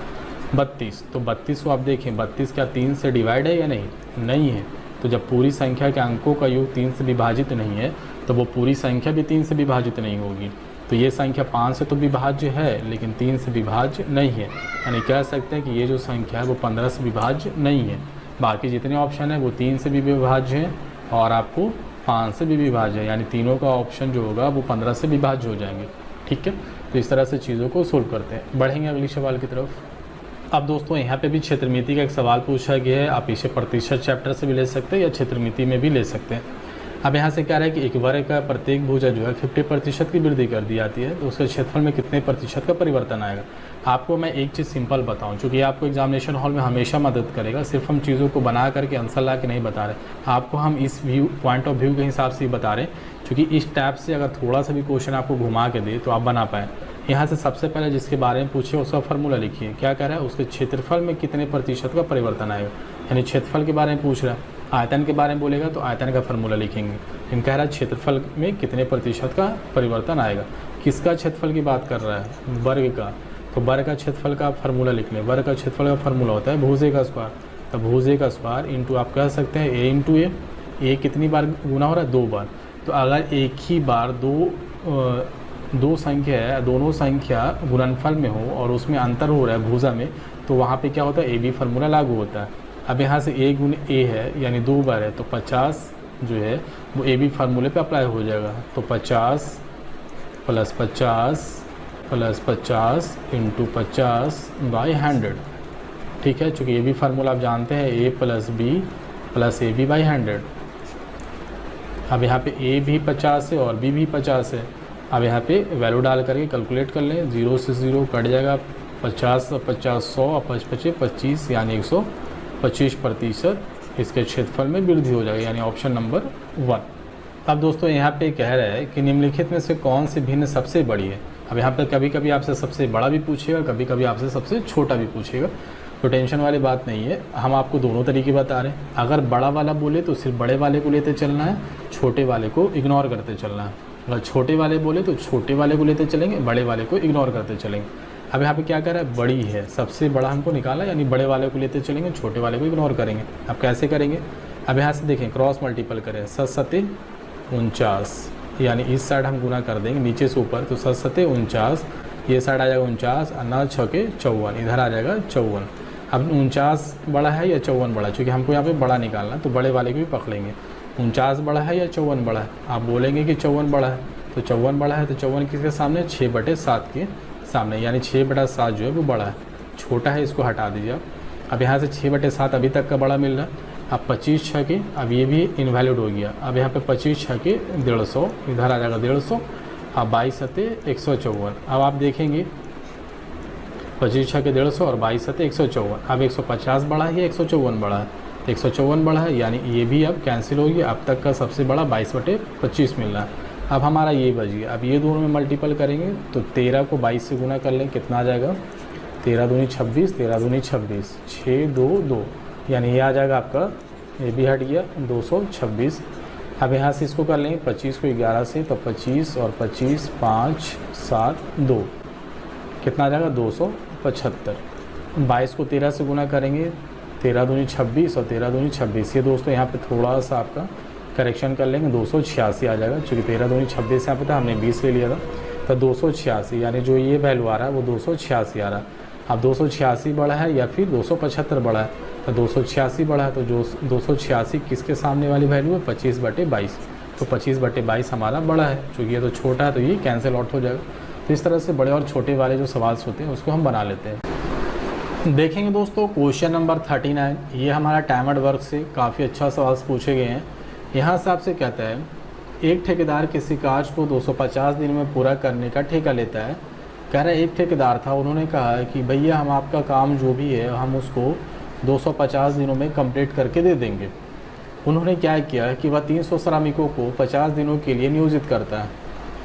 32। तो 32 को आप देखें 32 क्या 3 से डिवाइड है या नहीं है। तो जब पूरी संख्या के अंकों का योग 3 से विभाजित नहीं है तो वो पूरी संख्या भी 3 से विभाजित नहीं होगी। तो ये संख्या 5 से तो विभाज्य है लेकिन 3 से विभाज्य नहीं है, यानी कह सकते हैं कि ये जो संख्या है वो 15 से विभाज्य नहीं है। बाकी जितने ऑप्शन है वो 3 से भी विभाज्य हैं और आपको 5 से भी विभाज्य है, यानी तीनों का ऑप्शन जो होगा वो 15 से विभाज्य हो जाएंगे। ठीक है, तो इस तरह से चीज़ों को सोल्व करते हैं। बढ़ेंगे अगली सवाल की तरफ। अब दोस्तों यहाँ पे भी क्षेत्रमिति का एक सवाल पूछा गया है। आप इसे प्रतिशत चैप्टर से भी ले सकते हैं या क्षेत्रमिति में भी ले सकते हैं। अब यहाँ से क्या रहा है कि एक वर्ग का प्रत्येक भुजा जो है 50% की वृद्धि कर दी जाती है तो उसके क्षेत्रफल में कितने प्रतिशत का परिवर्तन आएगा। आपको मैं एक चीज़ सिंपल बताऊं, चूँकि आपको एग्जामिनेशन हॉल में हमेशा मदद करेगा। सिर्फ हम चीज़ों को बना करके आंसर ला के नहीं बता रहे, आपको हम इस पॉइंट ऑफ व्यू के हिसाब से ही बता रहे हैं। चूँकि इस टाइप से अगर थोड़ा सा भी क्वेश्चन आपको घुमा के दे तो आप बना पाएँ। यहाँ से सबसे पहले जिसके बारे में पूछे उसका फार्मूला लिखिए। क्या कह रहा है, उसके क्षेत्रफल में कितने प्रतिशत का परिवर्तन आएगा, यानी क्षेत्रफल के बारे में पूछ रहा है। आयतन के बारे में बोलेगा तो आयतन का फार्मूला लिखेंगे। लेकिन कह रहा है क्षेत्रफल में कितने प्रतिशत का परिवर्तन आएगा। किसका क्षेत्रफल की बात कर रहा है, वर्ग का। तो वर्ग का क्षेत्रफल का फार्मूला लिख लें। वर्ग का क्षेत्रफल का फार्मूला होता है भुजे का स्क्वायर। तो भुजे का स्क्वायर इंटू आप कह सकते हैं ए इंटू ए कितनी बार गुना हो रहा है, 2 बार। तो अगर एक ही बार दो संख्या है, दोनों संख्या गुणनफल में हो और उसमें अंतर हो रहा है भुजा में, तो वहाँ पे क्या होता है, ए बी फार्मूला लागू होता है। अब यहाँ से a गुण a है यानी 2 बार है तो 50 जो है वो ए बी फार्मूले पे अप्लाई हो जाएगा। तो 50 + 50 + 50 इंटू 50 बाई 100। ठीक है, चूँकि ए बी फार्मूला आप जानते हैं a + b + ab बाई 100। अब यहाँ पे a भी 50 है और b भी 50 है। अब यहाँ पे वैल्यू डाल करके कैलकुलेट कर लें, 0 से 0 कट जाएगा, 50 50 100 और 55 25 यानी 125% इसके क्षेत्रफल में वृद्धि हो जाएगी, यानी ऑप्शन नंबर 1। अब दोस्तों यहाँ पे कह रहा है कि निम्नलिखित में से कौन सी भिन्न सबसे बड़ी है। अब यहाँ पे कभी कभी आपसे सबसे बड़ा भी पूछेगा, कभी कभी आपसे सबसे छोटा भी पूछेगा, तो टेंशन वाली बात नहीं है। हम आपको दोनों तरीके बता रहे हैं। अगर बड़ा वाला बोले तो सिर्फ बड़े वाले को लेते चलना है, छोटे वाले को इग्नोर करते चलना है। अगर छोटे वाले बोले तो छोटे वाले को लेते चलेंगे, बड़े वाले को इग्नोर करते चलेंगे। अब यहाँ पे क्या कर रहा है, बड़ी है, सबसे बड़ा हमको निकाला, यानी बड़े वाले को लेते चलेंगे, छोटे वाले को इग्नोर करेंगे। अब कैसे करेंगे, अब यहाँ से देखें क्रॉस मल्टीपल करें, 7 × 49 यानी इस साइड हम गुना कर देंगे नीचे से ऊपर, तो 7 × 49, ये साइड आ जाएगा 49 और 9 × 6 = 54, इधर आ जाएगा 54। अब 49 बड़ा है या 54 बड़ा, चूँकि हमको यहाँ पे बड़ा निकालना तो बड़े वाले को भी पकड़ेंगे। 49 बड़ा है या 54 बड़ा है, आप बोलेंगे कि 54 बड़ा है, तो 54 बड़ा है तो 54 किसके सामने, 6/7 के सामने, यानी 6/7 जो है वो बड़ा है। छोटा है इसको हटा दीजिए आप। अब यहाँ से 6/7 अभी तक का बड़ा मिल रहा है। अब 25 6 के, अब ये भी इनवैलिड हो गया। अब यहाँ पे 25 6 के 150, इधर आ जाएगा 150। अब 22 7 154। अब आप देखेंगे 25 6 के 150 और 22 7 154। अब 150 बड़ा है या 154 बड़ा है, तो 154 बड़ा है, यानी ये भी अब कैंसिल हो गया। अब तक का सबसे बड़ा 22/25 मिल रहा है। अब हमारा ये बच गया। अब ये दोनों में मल्टीपल करेंगे तो 13 को 22 से गुना कर लें, कितना आ जाएगा, 13 दूनी 26, 13 दूनी 26, 6 2 2, यानी ये आ जाएगा आपका, ये भी हट गया 226। अब यहाँ से इसको कर लेंगे 25 को 11 से, तो 25 और 25 5 7 2, कितना आ जाएगा 275। 22 को 13 से गुना करेंगे, 13 दूनी 26 और 13 दूनी 26। ये दोस्तों यहाँ पे थोड़ा सा आपका करेक्शन कर लेंगे, 286 आ जाएगा, चूँकि 13 दूनी 26 यहाँ पे था, हमने 20 ले लिया था, तो 286, यानी जो ये वैल्यू आ रहा है वो 286 आ रहा है। अब 286 बड़ा है या फिर 275 बड़ा है, तो 286 बड़ा है, तो जो 286 किसके सामने वाली वैल्यू है, 25/22, तो 25/22 हमारा बड़ा है। चूँकि ये तो छोटा है तो ये कैंसिल आउट हो जाएगा। तो इस तरह से बड़े और छोटे वाले जो सवाल होते हैं उसको हम बना लेते हैं। देखेंगे दोस्तों क्वेश्चन नंबर 39, ये हमारा टाइमर्ड वर्क से काफ़ी अच्छा सवाल पूछे गए हैं। यहाँ से आपसे कहता है एक ठेकेदार किसी कार्य को 250 दिन में पूरा करने का ठेका लेता है। कह रहा है एक ठेकेदार था, उन्होंने कहा कि भैया हम आपका काम जो भी है हम उसको 250 दिनों में कंप्लीट करके दे देंगे। उन्होंने क्या किया कि वह 300 श्रमिकों को 50 दिनों के लिए नियोजित करता है।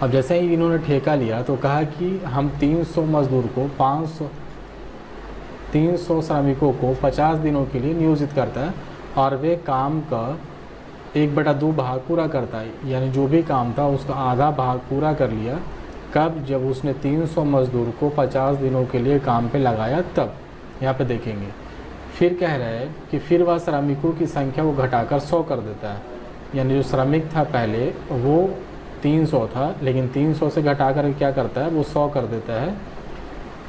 अब जैसे ही इन्होंने ठेका लिया तो कहा कि हम 300 मजदूर को 300 श्रमिकों को 50 दिनों के लिए नियोजित करता है और वे काम का 1/2 भाग पूरा करता है, यानी जो भी काम था उसका आधा भाग पूरा कर लिया। कब? जब उसने 300 मजदूर को 50 दिनों के लिए काम पे लगाया तब। यहाँ पे देखेंगे फिर कह रहा है कि फिर वह श्रमिकों की संख्या को घटाकर 100 कर देता है, यानी जो श्रमिक था पहले वो 300 था, लेकिन 300 से घटाकर क्या करता है वो 100 कर देता है।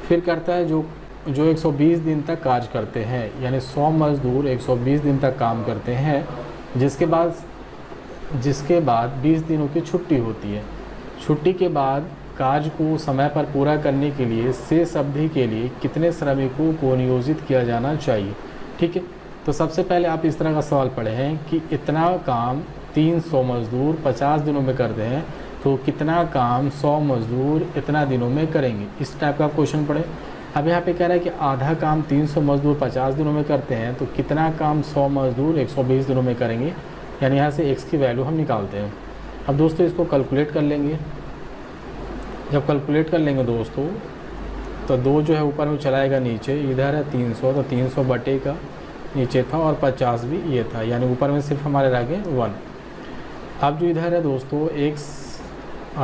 फिर करता है जो 120 दिन तक कार्य करते हैं, यानी 100 मजदूर 120 दिन तक काम करते हैं, जिसके बाद 20 दिनों की छुट्टी होती है। छुट्टी के बाद कार्य को समय पर पूरा करने के लिए शेष अवधि के लिए कितने श्रमिकों को नियोजित किया जाना चाहिए। ठीक है, तो सबसे पहले आप इस तरह का सवाल पढ़े हैं कि इतना काम 300 मजदूर 50 दिनों में करते हैं, तो कितना काम 100 मजदूर इतना दिनों में करेंगे, इस टाइप का क्वेश्चन पढ़े। अब यहाँ पे कह रहा है कि आधा काम 300 मजदूर 50 दिनों में करते हैं, तो कितना काम 100 मजदूर 120 दिनों में करेंगे, यानी यहाँ से x की वैल्यू हम निकालते हैं। अब दोस्तों इसको कैलकुलेट कर लेंगे। जब कैलकुलेट कर लेंगे दोस्तों तो 2 जो है ऊपर में चलाएगा नीचे, इधर है 300, तो 300 बटे का नीचे था और 50 भी ये था, यानी ऊपर में सिर्फ हमारे रह गए 1। अब जो इधर है दोस्तों x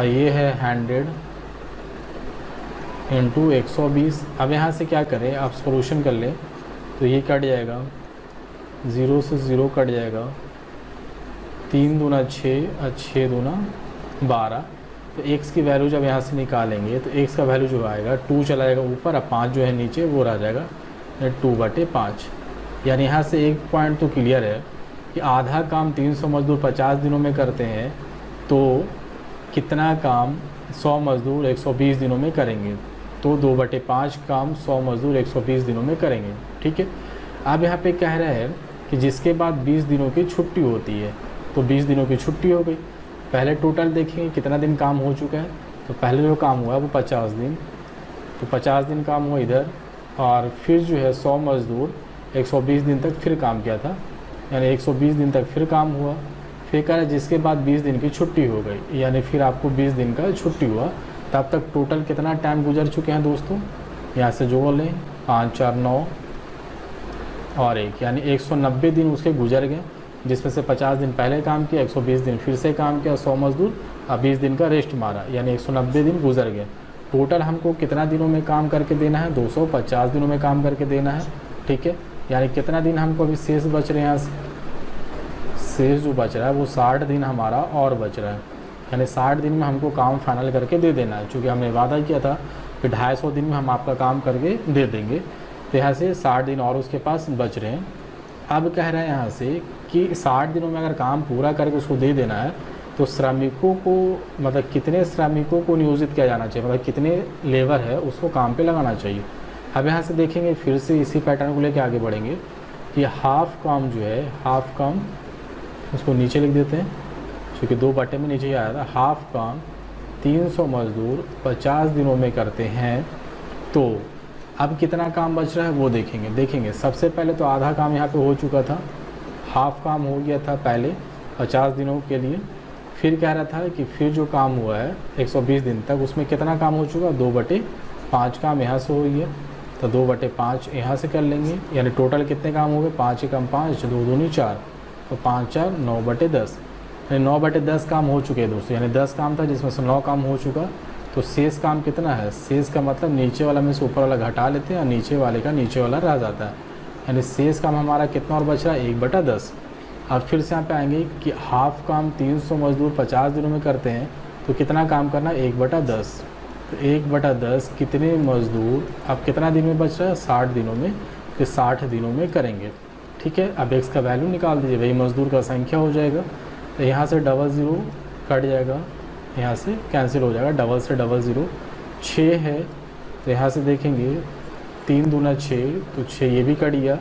ये है 100 इंटू 120। अब यहाँ से क्या करें, आप सॉल्यूशन कर लें तो ये कट जाएगा, 0 से 0 कट जाएगा, 3 दूना 6 और 6 दूना 12। तो x की वैल्यू जब यहाँ से निकालेंगे तो x का वैल्यू जो आएगा 2 चला जाएगा ऊपर, अब 5 जो है नीचे वो रह जाएगा 2/5। यानी यहाँ से एक पॉइंट तो क्लियर है कि आधा काम 300 मजदूर 50 दिनों में करते हैं, तो कितना काम 100 मजदूर 120 दिनों में करेंगे, तो 2/5 काम 100 मजदूर 120 दिनों में करेंगे। ठीक है, अब यहाँ पे कह रहा है कि जिसके बाद 20 दिनों की छुट्टी होती है, तो 20 दिनों की छुट्टी हो गई। पहले टोटल देखेंगे कितना दिन काम हो चुका है, तो पहले जो काम हुआ वो 50 दिन, तो 50 दिन काम हुआ इधर, और फिर जो है 100 मजदूर 120 दिन तक फिर काम किया था, यानी 120 दिन तक फिर काम हुआ। फिर कह रहा है जिसके बाद 20 दिन की छुट्टी हो गई, यानी फिर आपको 20 दिन का छुट्टी हुआ, तब तक टोटल कितना टाइम गुजर चुके हैं दोस्तों, यहाँ से जोड़ लें 5 4 9 और 1, यानी 190 दिन उसके गुजर गए, जिसमें से 50 दिन पहले काम किया, 120 दिन फिर से काम किया 100 मजदूर, अब 20 दिन का रेस्ट मारा, यानी 190 दिन गुजर गए। टोटल हमको कितना दिनों में काम करके देना है, 250 दिनों में काम करके देना है। ठीक है, यानी कितना दिन हमको अभी शेष बच रहे हैं, यहाँ से शेष जो बच रहा है वो 60 दिन हमारा और बच रहा है, यानी 60 दिन में हमको काम फाइनल करके दे देना है। चूँकि हमने वादा किया था कि 250 दिन में हम आपका काम करके दे देंगे, तो यहाँ से 60 दिन और उसके पास बच रहे हैं। अब कह रहा है यहाँ से कि 60 दिनों में अगर काम पूरा करके उसको दे देना है, तो श्रमिकों को मतलब कितने श्रमिकों को नियोजित किया जाना चाहिए, मतलब कितने लेबर है उसको काम पे लगाना चाहिए। अब यहाँ से देखेंगे फिर से इसी पैटर्न को लेके आगे बढ़ेंगे कि हाफ काम जो है, हाफ काम उसको नीचे लिख देते हैं, क्योंकि 2 बटे में नीचे आया था। हाफ काम 300 मजदूर 50 दिनों में करते हैं, तो अब कितना काम बच रहा है वो देखेंगे। सबसे पहले तो आधा काम यहाँ पे हो चुका था, हाफ काम हो गया था पहले 50 दिनों के लिए। फिर कह रहा था कि फिर जो काम हुआ है 120 दिन तक, उसमें कितना काम हो चुका, 2/5 काम यहाँ से हो गया, तो 2/5 यहाँ से कर लेंगे, यानी टोटल कितने काम हो गए, 5 एकम 5, 2 दूनी 4, तो 5 4 9/10, यानी 9/10 काम हो चुके हैं दोस्तों। यानी 10 काम था जिसमें से 9 काम हो चुका, तो शेष काम कितना है, शेष का मतलब नीचे वाला में से ऊपर वाला घटा लेते हैं और नीचे वाले का नीचे वाला रह जाता है, यानी शेष काम हमारा कितना और बच रहा है, 1/10। अब फिर से यहाँ पे आएंगे कि हाफ काम 300 मजदूर 50 दिनों में करते हैं, तो कितना काम करना है, 1/10, तो 1/10 कितने मजदूर अब कितना दिन में बच रहा है, 60 दिनों में, तो 60 दिनों में करेंगे। ठीक है, अब x का वैल्यू निकाल दीजिए, वही मजदूर का संख्या हो जाएगा, तो यहाँ से 00 कट जाएगा, यहाँ से कैंसिल हो जाएगा, डबल से 00, 6 है, तो यहाँ से देखेंगे 3 दूना 6, तो 6 ये भी कट गया,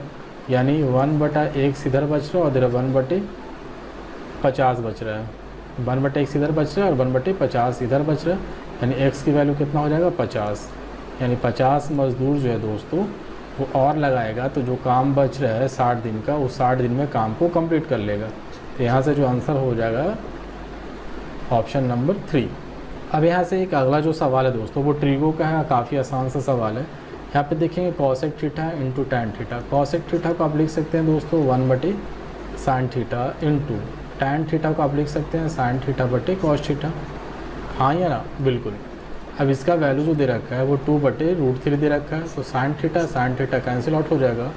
यानी 1/x इधर बच रहा है और इधर 1/50 बच रहा है, 1/x इधर बच रहा है और 1/50 इधर बच रहा है, यानी x की वैल्यू कितना हो जाएगा 50, यानी 50 मज़दूर जो है दोस्तों वो और लगाएगा तो जो काम बच रहा है 60 दिन का, उस 60 दिन में काम को कंप्लीट कर लेगा। तो यहाँ से जो आंसर हो जाएगा ऑप्शन नंबर 3। अब यहाँ से एक अगला जो सवाल है दोस्तों वो ट्रिगो का है, काफ़ी आसान सा सवाल है। यहाँ पे देखेंगे cosec theta into tan theta. cosec theta को आप लिख सकते हैं दोस्तों 1/sin theta into tan theta को आप लिख सकते हैं sin थीटा बटे cos थीटा। हाँ या ना? बिल्कुल। अब इसका वैल्यू जो दे रखा है वो 2/√3 दे रखा है, तो sin थीटा कैंसिल आउट हो जाएगा,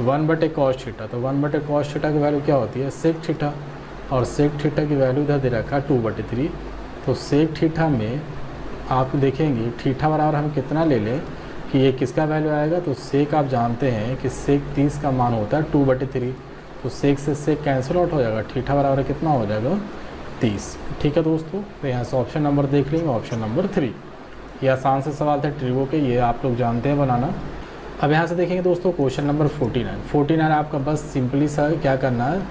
1/cos थीटा। तो 1/cos थीटा की वैल्यू क्या होती है sec थीटा, और sec थीटा की वैल्यू इधर दे रखा है 2/3। तो sec थीटा में आप देखेंगे थीटा बराबर हम कितना ले लें कि ये किसका वैल्यू आएगा, तो sec आप जानते हैं कि sec 30 का मान होता है 2/3, तो sec से sec कैंसिल आउट हो जाएगा, थीटा बराबर कितना हो जाएगा 30। ठीक है दोस्तों, तो यहाँ से ऑप्शन नंबर देख लेंगे, ऑप्शन नंबर 3। ये आसान से सवाल थे ट्रिगो के, ये आप लोग जानते हैं बनाना। अब यहाँ से देखेंगे दोस्तों क्वेश्चन नंबर 49 आपका बस सिंपली सा क्या करना है,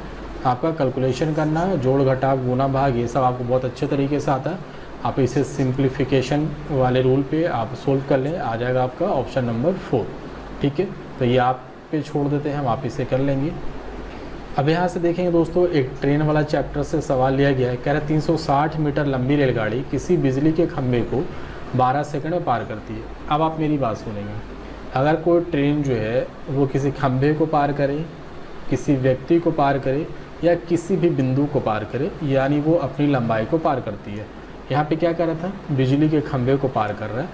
आपका कैलकुलेशन करना है, जोड़ घटाव गुना भाग ये सब आपको बहुत अच्छे तरीके से आता है। आप इसे सिंप्लीफिकेशन वाले रूल पे आप सोल्व कर लें, आ जाएगा आपका ऑप्शन नंबर 4। ठीक है, तो ये आप पे छोड़ देते हैं, हम आप इसे कर लेंगे। अब यहाँ से देखेंगे दोस्तों एक ट्रेन वाला चैप्टर से सवाल लिया गया है, कह रहा है 360 मीटर लंबी रेलगाड़ी किसी बिजली के खंभे को 12 सेकंड में पार करती है। अब आप मेरी बात सुनेंगे, अगर कोई ट्रेन जो है वो किसी खंभे को पार करे, किसी व्यक्ति को पार करे या किसी भी बिंदु को पार करे, यानी वो अपनी लंबाई को पार करती है। यहाँ पे क्या कर रहा था, बिजली के खंभे को पार कर रहा है,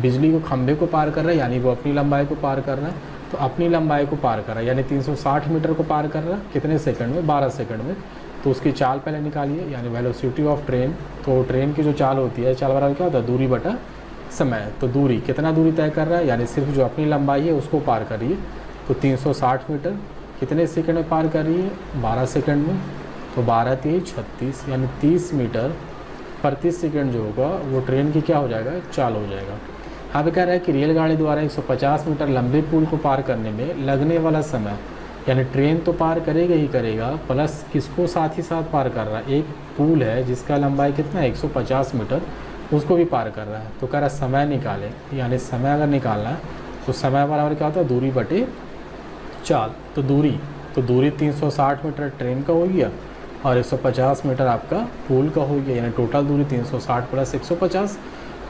बिजली को खंभे को पार कर रहा है यानी वो अपनी लंबाई को पार कर रहा है। तो अपनी लंबाई को पार कर रहा है यानी 360 मीटर को पार कर रहा है कितने सेकंड में, 12 सेकंड में। तो उसकी चाल पहले निकालिए, यानी वेलोसिटी ऑफ ट्रेन। तो ट्रेन की जो चाल होती है, चाल बराबर क्या होता है, दूरी बटा समय। तो दूरी कितना दूरी तय कर रहा है, यानी सिर्फ जो अपनी लंबाई है उसको पार कर रही है। तो 360 मीटर कितने सेकंड में पार कर रही है, 12 सेकंड में। तो 12 × 3 = 36, यानी 30 मीटर प्रति सेकंड जो होगा वो ट्रेन की क्या हो जाएगा, चाल हो जाएगा। अब कह रहा है कि रेलगाड़ी द्वारा 150 मीटर लंबे पुल को पार करने में लगने वाला समय, यानी ट्रेन तो पार करेगा ही करेगा, प्लस किसको साथ ही साथ पार कर रहा है, एक पुल है जिसका लंबाई कितना है 150 मीटर, उसको भी पार कर रहा है। तो कह रहा है समय निकाले, यानी समय अगर निकालना है तो समय बराबर क्या होता है, दूरी बटे चाल। तो दूरी 360 मीटर ट्रेन का हो गया और 150 मीटर आपका पुल का हो गया, यानी टोटल दूरी 360 + 150।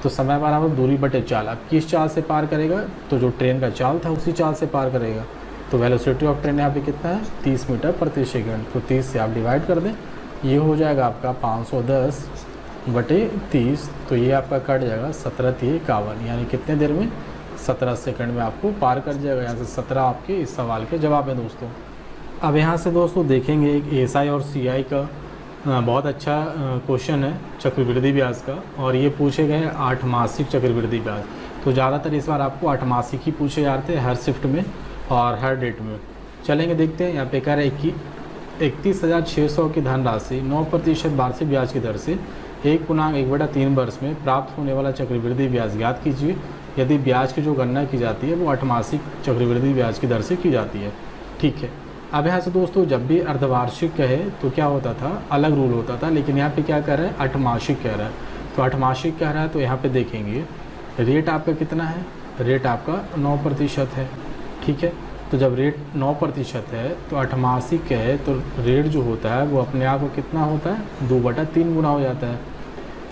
तो समय बराबर दूरी बटे चाल। अब किस चाल से पार करेगा, तो जो ट्रेन का चाल था उसी चाल से पार करेगा। तो वेलोसिटी ऑफ ट्रेन यहाँ पे कितना है, 30 मीटर प्रति सेकंड। तो 30 से आप डिवाइड कर दें, ये हो जाएगा आपका 510/30। तो ये आपका कट जाएगा 17×3 = 51, यानी कितने देर में, 17 सेकंड में आपको पार कर जाएगा। यहाँ से 17 आपके इस सवाल के जवाब हैं दोस्तों। अब यहाँ से दोस्तों देखेंगे एक एसआई और सीआई का बहुत अच्छा क्वेश्चन है चक्रवृद्धि ब्याज का, और ये पूछे गए 8 मासिक चक्रवृद्धि ब्याज। तो ज़्यादातर इस बार आपको 8 मासिक ही पूछे जाते हैं हर शिफ्ट में और हर डेट में। चलेंगे देखते हैं। यहाँ पे कह रहे हैं कि 31,600 की धनराशि 9% वार्षिक ब्याज की दर से 1/1/3 वर्ष में प्राप्त होने वाला चक्रवृद्धि ब्याज ज्ञात कीजिए। यदि ब्याज की जो गणना की जाती है वो 8 मासिक चक्रवृद्धि ब्याज की दर से की जाती है। ठीक है, अब यहाँ से दोस्तों जब भी अर्धवार्षिक कहे तो क्या होता था, अलग रूल होता था, लेकिन यहाँ पे क्या कह रहा है, 8 मासिक कह रहा है। तो 8 मासिक कह रहा है तो यहाँ पे देखेंगे रेट आपका कितना है, रेट आपका 9% है। ठीक है, तो जब रेट 9% है तो 8 मासिक है तो रेट जो होता है वो अपने आप को कितना होता है, 2/3 गुना हो जाता है।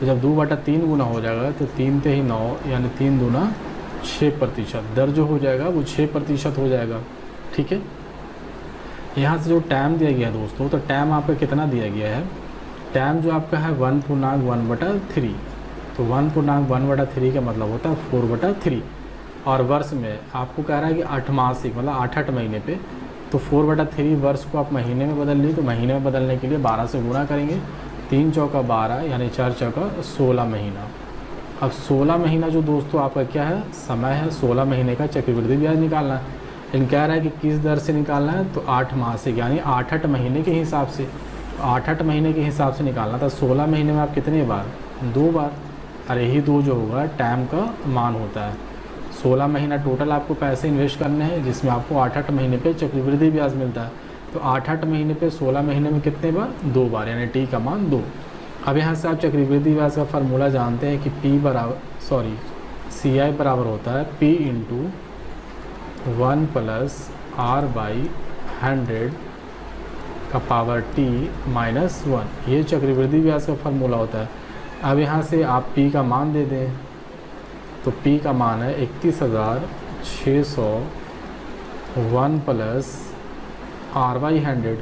तो जब 2/3 गुना हो जाएगा तो 3 × 9 यानी 3 दूना 6%। दर जो हो जाएगा वो 6% हो जाएगा। ठीक है, यहाँ से जो टाइम दिया गया है दोस्तों, तो टाइम आपका कितना दिया गया है, टाइम जो आपका है 1/1/3। तो 1/1/3 का मतलब होता है 4/3। और वर्ष में आपको कह रहा है कि 8 मासिक मतलब 8 महीने पे, तो 4/3 वर्ष को आप महीने में बदल ली। तो महीने में बदलने के लिए 12 से गुना करेंगे, 3 चौका 12 यानी 4 चौका 16 महीना। अब 16 महीना जो दोस्तों आपका क्या है, समय है 16 महीने का चक्रवृद्धि ब्याज निकालना है। लेकिन कह रहा है कि किस दर से निकालना है, तो 8 मासिक यानी 8 महीने के हिसाब से। 8 महीने के हिसाब से निकालना था। 16 महीने में आप कितने बार, 2 बार। अरे ही 2 जो होगा टाइम का मान होता है। 16 महीना टोटल आपको पैसे इन्वेस्ट करने हैं जिसमें आपको 8 महीने पे चक्रवृद्धि ब्याज मिलता है। तो 8 महीने पे 16 महीने में कितने बार, 2 बार, यानी टी का मान 2। अब यहाँ से आप चक्रवृद्धि व्यास का फार्मूला जानते हैं कि सी आई बराबर होता है P into 1 plus R by 100 का पावर T माइनस 1, ये चक्रवृद्धि व्यास का फार्मूला होता है। अब यहाँ से आप P का मान दे दें, तो P का मान है 31,600 1 प्लस R बाई 100,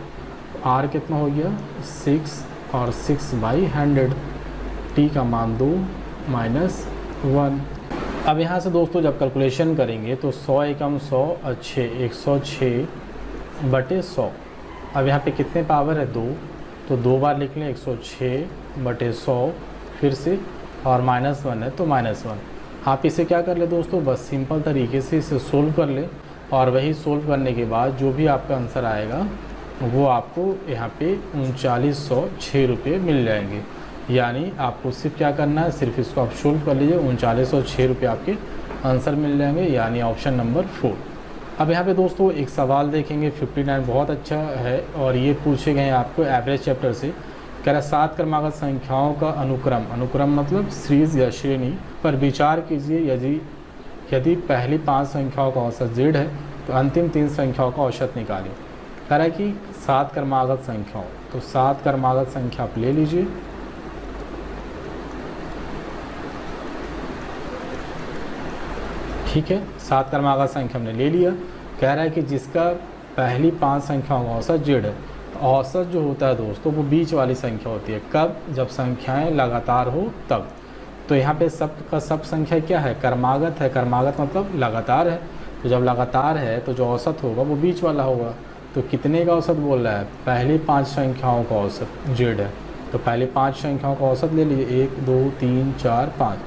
R कितना हो गया 6 और 6 बाई 100, T का मान 2 माइनस 1। अब यहाँ से दोस्तों जब कैलकुलेशन करेंगे तो 100 एकम 100 अच्छे 106 बटे 100। अब यहाँ पे कितने पावर है 2, तो 2 बार लिख लें 106 बटे 100 फिर से, और माइनस 1 है तो माइनस 1। आप इसे क्या कर ले दोस्तों, बस सिंपल तरीके से इसे सोल्व कर ले, और वही सोल्व करने के बाद जो भी आपका आंसर आएगा वो आपको यहाँ पे 3906 रुपये मिल जाएंगे। यानी आपको सिर्फ क्या करना है, सिर्फ इसको आप सोल्व कर लीजिए, 3906 रुपये आपके आंसर मिल जाएंगे, यानी ऑप्शन नंबर 4। अब यहाँ पे दोस्तों एक सवाल देखेंगे 59, बहुत अच्छा है, और ये पूछे गए हैं आपको एवरेज चैप्टर से। कह रहा 7 क्रमागत संख्याओं का अनुक्रम मतलब सीरीज या श्रेणी पर विचार कीजिए। यदि पहली 5 संख्याओं का औसत z है तो अंतिम 3 संख्याओं का औसत निकालिए। कह रहा है कि 7 क्रमागत संख्याओं, तो 7 क्रमागत संख्या आप ले लीजिए। ठीक है, 7 क्रमागत संख्या हमने ले लिया। कह रहा है कि जिसका पहली 5 संख्याओं का औसत z है, तो औसत जो होता है दोस्तों वो बीच वाली संख्या होती है। कब, जब संख्याएं लगातार हो तब। तो यहाँ पे सब का सब संख्या क्या है, क्रमागत है। क्रमागत मतलब लगातार है, तो जब लगातार है तो जो औसत होगा वो बीच वाला होगा। तो कितने का औसत बोल रहा है, पहली 5 संख्याओं का औसत z है, तो पहले 5 संख्याओं का औसत ले लीजिए, 1 2 3 4 5।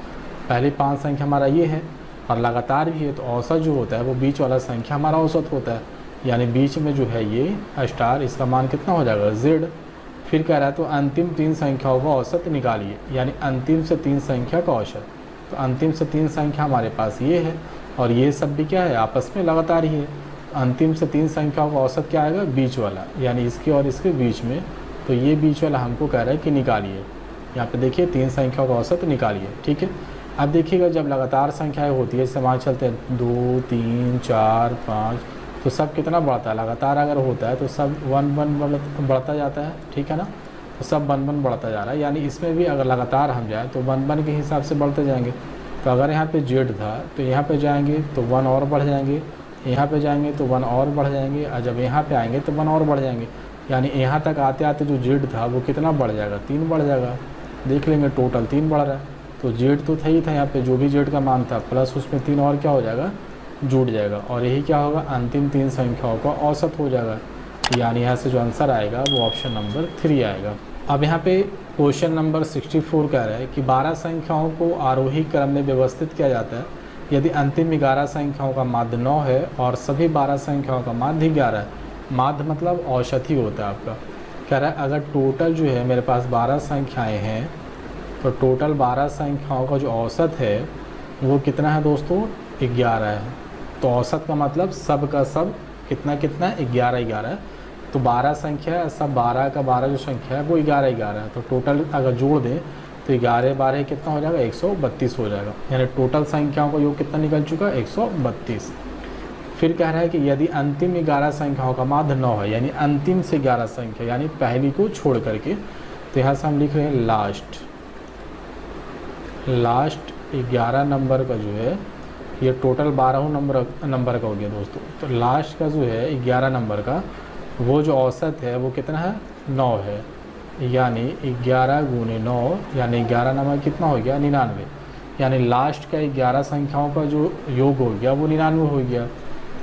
पहली 5 संख्या हमारा ये है और लगातार भी है, तो औसत जो होता है वो बीच वाला संख्या हमारा औसत होता है, यानी बीच में जो है ये स्टार, इसका मान कितना हो जाएगा z। फिर कह रहा है तो अंतिम 3 संख्याओं का औसत निकालिए, यानी अंतिम से 3 संख्या का औसत। तो अंतिम से 3 संख्या हमारे पास ये है, और ये सब भी क्या है, आपस में लगातार ही है। अंतिम से 3 संख्याओं का औसत क्या आएगा, बीच वाला, यानी इसके और इसके बीच में। तो ये बीच वाला हमको कह रहा है कि निकालिए। यहाँ पे देखिए 3 संख्याओं का औसत निकालिए। ठीक है, अब देखिएगा जब लगातार संख्याएँ होती है, जैसे मान चलते हैं 2 3 4 5, तो सब कितना बढ़ता है, लगातार अगर होता है तो सब 1 1 बढ़ता जाता है। ठीक है ना, तो सब 1 1 बढ़ता जा रहा है, यानी इसमें भी अगर लगातार हम जाएँ तो 1 1 के हिसाब से बढ़ते जाएंगे। तो अगर यहाँ पे z था तो यहाँ पे जाएंगे तो 1 और बढ़ जाएंगे, यहाँ पे जाएंगे तो 1 और बढ़ जाएंगे, और जब यहाँ पे आएंगे तो 1 और बढ़ जाएंगे, यानी यहाँ तक आते आते जो z था वो कितना बढ़ जाएगा, 3 बढ़ जाएगा। देख लेंगे टोटल 3 बढ़ रहा है, तो z तो था ही था यहाँ पे, जो भी z का मान था प्लस उसमें 3 और क्या हो जाएगा, जुड़ जाएगा, और यही क्या होगा, अंतिम 3 संख्याओं का औसत हो जाएगा। यानी यहाँ से जो आंसर आएगा वो ऑप्शन नंबर 3 आएगा। अब यहाँ पे क्वेश्चन नंबर 64 कह रहा है कि 12 संख्याओं को आरोही क्रम में व्यवस्थित किया जाता है यदि अंतिम 11 संख्याओं का माध्य 9 है और सभी 12 संख्याओं का माध्य 11 है। माध्य मतलब औसत ही होता है आपका। कह रहा है अगर टोटल जो है मेरे पास 12 संख्याएँ हैं, तो टोटल 12 संख्याओं का जो औसत है वो कितना है दोस्तों, 11 है। तो औसत का मतलब सब का सब कितना कितना, 11 11 है। तो 12 संख्या है, सब 12 का 12 जो संख्या है वो 11 11 है। तो टोटल अगर जोड़ दें तो 11 12 कितना हो जाएगा, 132 हो जाएगा। यानी टोटल संख्याओं का योग कितना निकल चुका है, 132। फिर कह रहा है कि यदि अंतिम 11 संख्याओं का माध्य 9 है, यानी अंतिम से 11 संख्या, यानी पहली को छोड़ करके, तो यहाँ से हम लिख रहे हैं लास्ट 11 नंबर का जो है, ये टोटल 12 नंबर का हो गया दोस्तों। तो लास्ट का जो है 11 नंबर का वो जो औसत है वो कितना है, 9 है। यानी 11 गुने 9, यानी 11 नंबर कितना हो गया, 99। यानी लास्ट का 11 संख्याओं का जो योग हो गया वो 99 हो गया।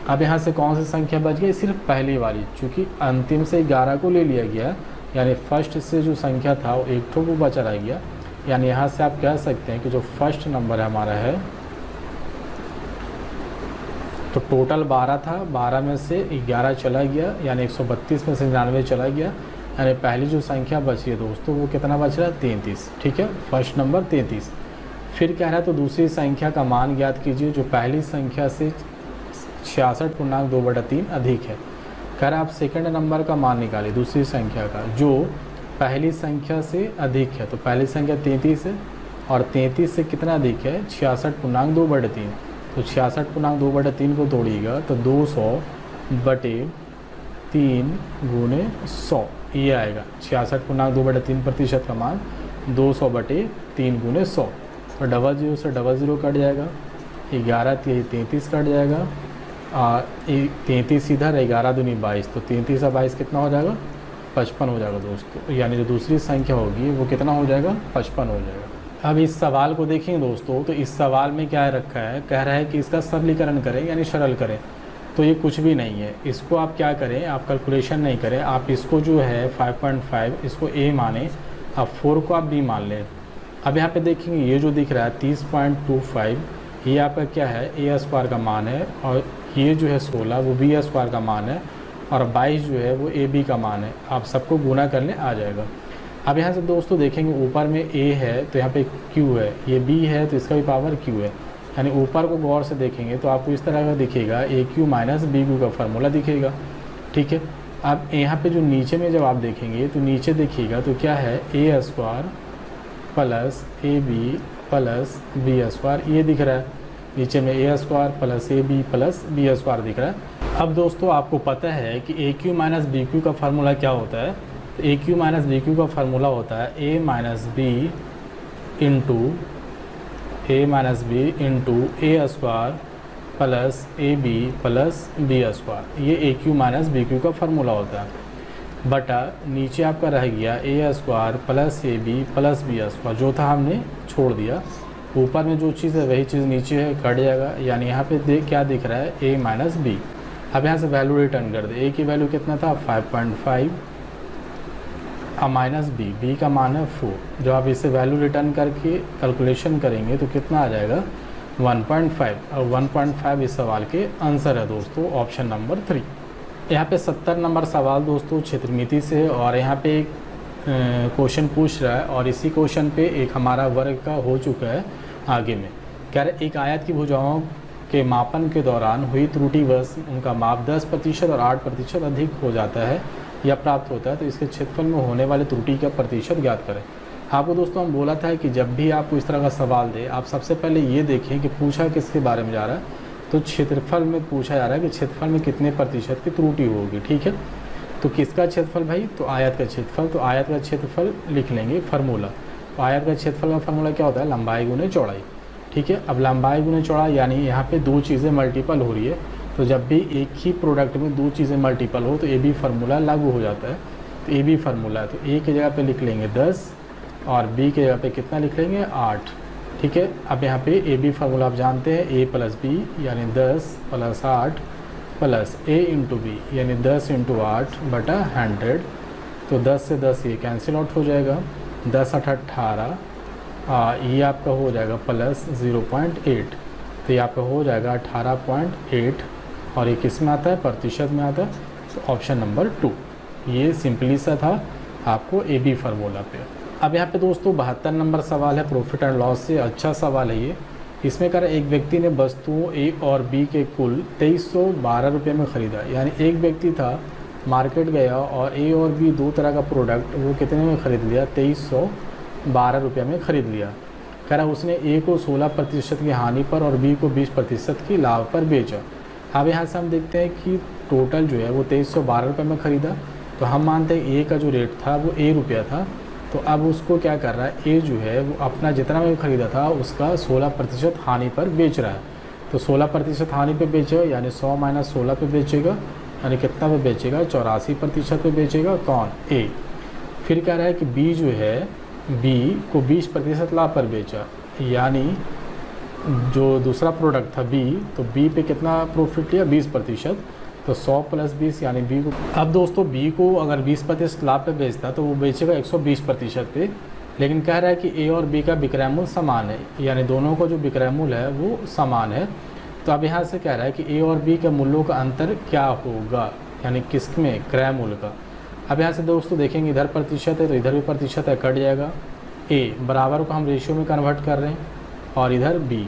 अब यहाँ से कौन सी संख्या बच गई, सिर्फ पहली वाली, चूँकि अंतिम से 11 को ले लिया गया, यानी फर्स्ट से जो संख्या था वो एक ठो वो बचा रह गया। यानी यहाँ से आप कह सकते हैं कि जो फर्स्ट नंबर हमारा है, तो टोटल 12 था, 12 में से 11 चला गया, यानी 132 में से 99 चला गया, यानी पहली जो संख्या बची है दोस्तों वो कितना बच रहा है, 33। ठीक है, फर्स्ट नंबर 33। फिर कह रहा है तो दूसरी संख्या का मान ज्ञात कीजिए जो पहली संख्या से 66.2/3 अधिक है। कह रहा है आप सेकंड नंबर का मान निकालिए दूसरी संख्या का, जो पहली संख्या से अधिक है, तो पहली संख्या 33 है और 33 से कितना अधिक है 66.2/3। तो 66.2/3 को तोड़िएगा तो 200/3 गुणे 100 ये आएगा। 66.2/3% का मान 200/3 गुणे 100। तो 00 से 00 कट जाएगा, 11 33 कट जाएगा, 33 इधर, 11 दूनी 22, तो 33 और 22 कितना हो जाएगा 55 हो जाएगा दोस्तों। यानी जो दूसरी संख्या होगी वो कितना हो जाएगा 55 हो जाएगा। अब इस सवाल को देखेंगे दोस्तों, तो इस सवाल में क्या रखा है, कह रहा है कि इसका सरलीकरण करें यानी सरल करें। तो ये कुछ भी नहीं है, इसको आप क्या करें, आप कैलकुलेशन नहीं करें, आप इसको जो है 5.5 इसको a माने, अब 4 को आप b मान लें। अब यहाँ पे देखेंगे ये जो दिख रहा है 30.25 ये आपका क्या है a² का मान है, और ये जो है 16 वो b² का मान है, और 22 जो है वो ab का मान है। आप सबको गुना कर लें आ जाएगा। अब यहाँ से दोस्तों देखेंगे ऊपर में a है तो यहाँ पे q है, ये b है तो इसका भी पावर q है। यानी ऊपर को गौर से देखेंगे तो आपको इस तरह का दिखेगा AQ माइनस BQ का फार्मूला दिखेगा, ठीक है। अब यहाँ पे जो नीचे में जब आप देखेंगे तो नीचे देखिएगा तो क्या है a² plus AB plus B² ये दिख रहा है, नीचे में a² plus AB plus B² दिख रहा है। अब दोस्तों आपको पता है कि AQ माइनस BQ का फार्मूला क्या होता है, तो AQ माइनस BQ का फार्मूला होता है A minus B into A square plus AB plus B²। ये AQ माइनस BQ का फार्मूला होता है, बटा नीचे आपका रह गया A² plus AB plus B², जो था हमने छोड़ दिया। ऊपर में जो चीज़ है वही चीज़ नीचे है, कट जाएगा। यानी यहाँ पे क्या दिख रहा है A माइनस B। अब यहाँ से वैल्यू रिटर्न कर दे, A की वैल्यू कितना था 5.5 माइनस B का मान है 4। जब आप इसे वैल्यू रिटर्न करके कैलकुलेशन करेंगे तो कितना आ जाएगा 1.5, और 1.5 इस सवाल के आंसर है दोस्तों, ऑप्शन नंबर 3। यहाँ पे 70 नंबर सवाल दोस्तों क्षेत्रमिति से है, और यहाँ पे एक क्वेश्चन पूछ रहा है, और इसी क्वेश्चन पे एक हमारा वर्ग का हो चुका है आगे में। कह रहे एक आयत की भुजाओं के मापन के दौरान हुई त्रुटिवश उनका माप 10% और 8% अधिक हो जाता है या प्राप्त होता है, तो इसके क्षेत्रफल में होने वाले त्रुटि का प्रतिशत ज्ञात करें। आपको दोस्तों हम बोला था कि जब भी आपको इस तरह का सवाल दे, आप सबसे पहले ये देखें कि पूछा किसके बारे में जा रहा है। तो क्षेत्रफल में पूछा जा रहा है कि क्षेत्रफल में कितने प्रतिशत की त्रुटि होगी, ठीक है। तो किसका क्षेत्रफल भाई, तो आयत का क्षेत्रफल। तो आयत का क्षेत्रफल लिख लेंगे फार्मूला। तो आयत का क्षेत्रफल का फार्मूला क्या होता है, लंबाई गुने चौड़ाई, ठीक है। अब लंबाई गुने चौड़ाई यानी यहाँ पे दो चीज़ें मल्टीपल हो रही है, तो जब भी एक ही प्रोडक्ट में दो चीज़ें मल्टीपल हो तो AB फार्मूला लागू हो जाता है। तो AB फार्मूला है, तो A की जगह पे लिख लेंगे 10 और B की जगह पे कितना लिख लेंगे 8, ठीक है। अब यहाँ पे AB फार्मूला आप जानते हैं A प्लस B यानी 10 plus 8 plus A into B यानी 10 इंटू 8 बटा 100। तो 10 से 10 ये कैंसिल आउट हो जाएगा, 10 8 18, ये आपका हो जाएगा प्लस 0.8, तो ये आपका हो जाएगा 18.8, और ये किस में आता है प्रतिशत में आता है, तो ऑप्शन नंबर 2। ये सिंपली सा था आपको AB फार्मूला पे। अब यहाँ पे दोस्तों 72 नंबर सवाल है प्रॉफिट एंड लॉस से, अच्छा सवाल है ये। इसमें कह रहा है एक व्यक्ति ने वस्तुओं A और B के कुल 2312 रुपये में ख़रीदा। यानी एक व्यक्ति था मार्केट गया और A और B दो तरह का प्रोडक्ट वो कितने में ख़रीद लिया, 2312 रुपये में ख़रीद लिया। कह रहा उसने A को 16% की हानि पर और B को 20% की लाभ पर बेचा। अब यहाँ से हम देखते हैं कि टोटल जो है वो 2312 रुपये में ख़रीदा, तो हम मानते हैं A का जो रेट था वो A रुपया था। तो अब उसको क्या कर रहा है, A जो है वो अपना जितना में ख़रीदा था उसका 16% हानि पर बेच रहा है। तो 16% हानि पे बेचेगा यानी 100 माइनस 16 पे बेचेगा, यानी कितना पे बेचेगा 84% पे बेचेगा कौन, A। फिर कह रहा है कि B जो है B को 20% लाभ पर बेचा, यानी जो दूसरा प्रोडक्ट था B, तो B पे कितना प्रॉफिट लिया 20%, तो 100 प्लस 20 यानी B को। अब दोस्तों B को अगर 20% लाभ पे बेचता तो वो बेचेगा 120% पे, लेकिन कह रहा है कि A और B का विक्रय मूल्य समान है, यानी दोनों का जो विक्रय मूल्य है वो समान है। तो अब यहाँ से कह रहा है कि A और B के मूल्यों का अंतर क्या होगा, यानी किस में, क्रय मूल्य का। अब यहाँ से दोस्तों देखेंगे इधर प्रतिशत है तो इधर भी प्रतिशत है, कट जाएगा। A बराबर को हम रेशियो में कन्वर्ट कर रहे हैं, और इधर B।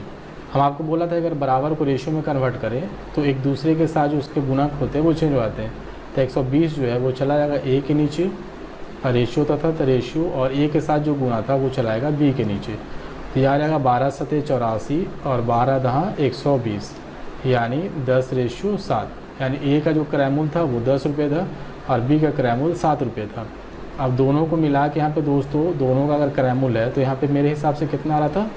हम आपको बोला था अगर बराबर को रेशियो में कन्वर्ट करें तो एक दूसरे के साथ जो उसके गुणक होते हैं वो चेंज हो जाते हैं। तो 120 जो है वो चला जाएगा A के नीचे, रेशियो था तो रेशियो और ए के साथ जो गुना था वो चलाएगा बी के नीचे। तो यह आ जाएगा 12 सते 84 और 12 दहाँ 120 यानी 10:7। यानी ए का जो क्रयमूल्य था वो 10 रुपये था और बी का क्रयमूल्य 7 रुपये था। अब दोनों को मिला के यहाँ पे दोस्तों दोनों का अगर क्रयमूल्य है तो यहाँ पे मेरे हिसाब से कितना आ रहा था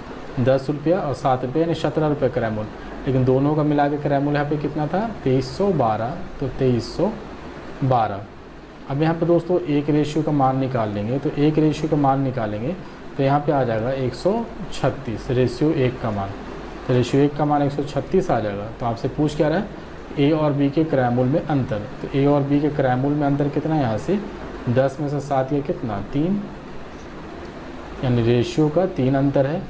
10 रुपया और 7 रुपये यानी 17 रुपये क्रयमूल्य। लेकिन दोनों का मिला के क्रयमूल्य यहाँ पे कितना था 2312। तो 2312। अब यहाँ पे दोस्तों एक रेशियो का मान निकाल लेंगे। तो एक रेशियो का मान निकालेंगे तो यहाँ पे आ जाएगा 136 रेशियो 1 का मान। तो रेशियो 1 का मान 136 आ जाएगा। तो आपसे पूछ क्या रहा है ए और बी के क्रयमूल्य में अंतर। तो ए और बी के क्रयमूल्य में अंतर कितना है यहाँ से 10 में से 7 या कितना 3 यानी रेशियो का 3 अंतर है।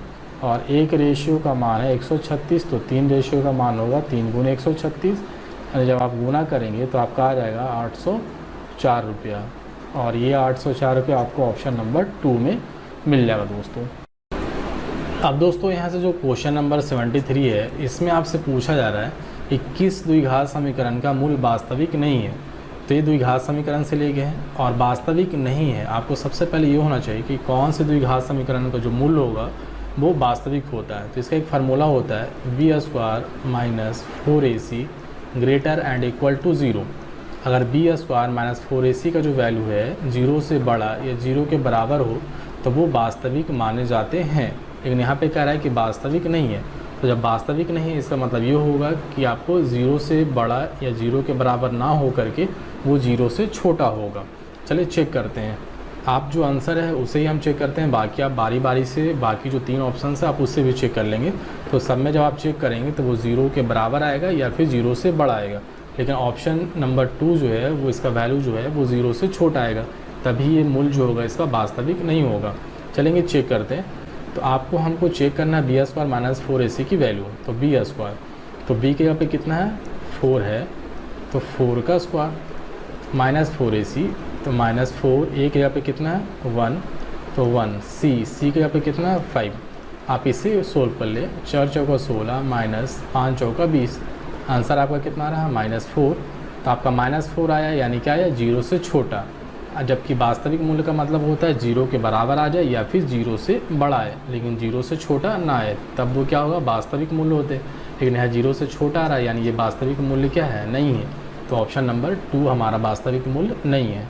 और एक रेशियो का मान है 136 तो 3 रेशियो का मान होगा 3 गुने 136 यानी जब आप गुना करेंगे तो आपका आ जाएगा 804 रुपया। और ये 804 रुपया आपको ऑप्शन नंबर 2 में मिल जाएगा दोस्तों। अब दोस्तों यहाँ से जो क्वेश्चन नंबर 73 है इसमें आपसे पूछा जा रहा है कि किस द्विघात समीकरण का मूल वास्तविक नहीं है। तो ये द्विघात समीकरण से ले गए हैं और वास्तविक नहीं है। आपको सबसे पहले ये होना चाहिए कि कौन से द्विघात समीकरण का जो मूल होगा वो वास्तविक होता है। तो इसका एक फार्मूला होता है b² - 4ac greater and equal to 0। अगर b² - 4ac का जो वैल्यू है 0 से बड़ा या 0 के बराबर हो तो वो वास्तविक माने जाते हैं। लेकिन यहाँ पे कह रहा है कि वास्तविक नहीं है। तो जब वास्तविक नहीं है इसका मतलब ये होगा कि आपको 0 से बड़ा या 0 के बराबर ना हो करके वो 0 से छोटा होगा। चलिए चेक करते हैं। आप जो आंसर है उसे ही हम चेक करते हैं, बाकी आप बारी बारी से बाकी जो 3 ऑप्शन है आप उससे भी चेक कर लेंगे। तो सब में जब आप चेक करेंगे तो वो 0 के बराबर आएगा या फिर 0 से बड़ा आएगा। लेकिन ऑप्शन नंबर 2 जो है वो इसका वैल्यू जो है वो 0 से छोटा आएगा, तभी ये मूल्य जो होगा इसका वास्तविक नहीं होगा। चलेंगे चेक करते हैं। तो आपको हमको चेक करना है b² - 4ac की वैल्यू। तो b², तो b के यहाँ पे कितना है 4 है तो 4 का स्क्वायर माइनस 4ac तो -4। a के यहाँ पे कितना है 1 तो 1। c के यहाँ पे कितना है 5। आप इसे सोल्व कर ले। 4 चौका 16 माइनस 5 चौका 20। आंसर आपका कितना रहा -4। तो आपका -4 आया यानी क्या आया 0 से छोटा। जबकि वास्तविक मूल्य का मतलब होता है 0 के बराबर आ जाए या फिर 0 से बड़ा है, लेकिन 0 से छोटा ना आए तब वो क्या होगा वास्तविक मूल्य होते हैं। लेकिन यहाँ 0 से छोटा आ रहा है यानी ये वास्तविक मूल्य क्या है नहीं है। तो ऑप्शन नंबर 2 हमारा वास्तविक मूल्य नहीं है।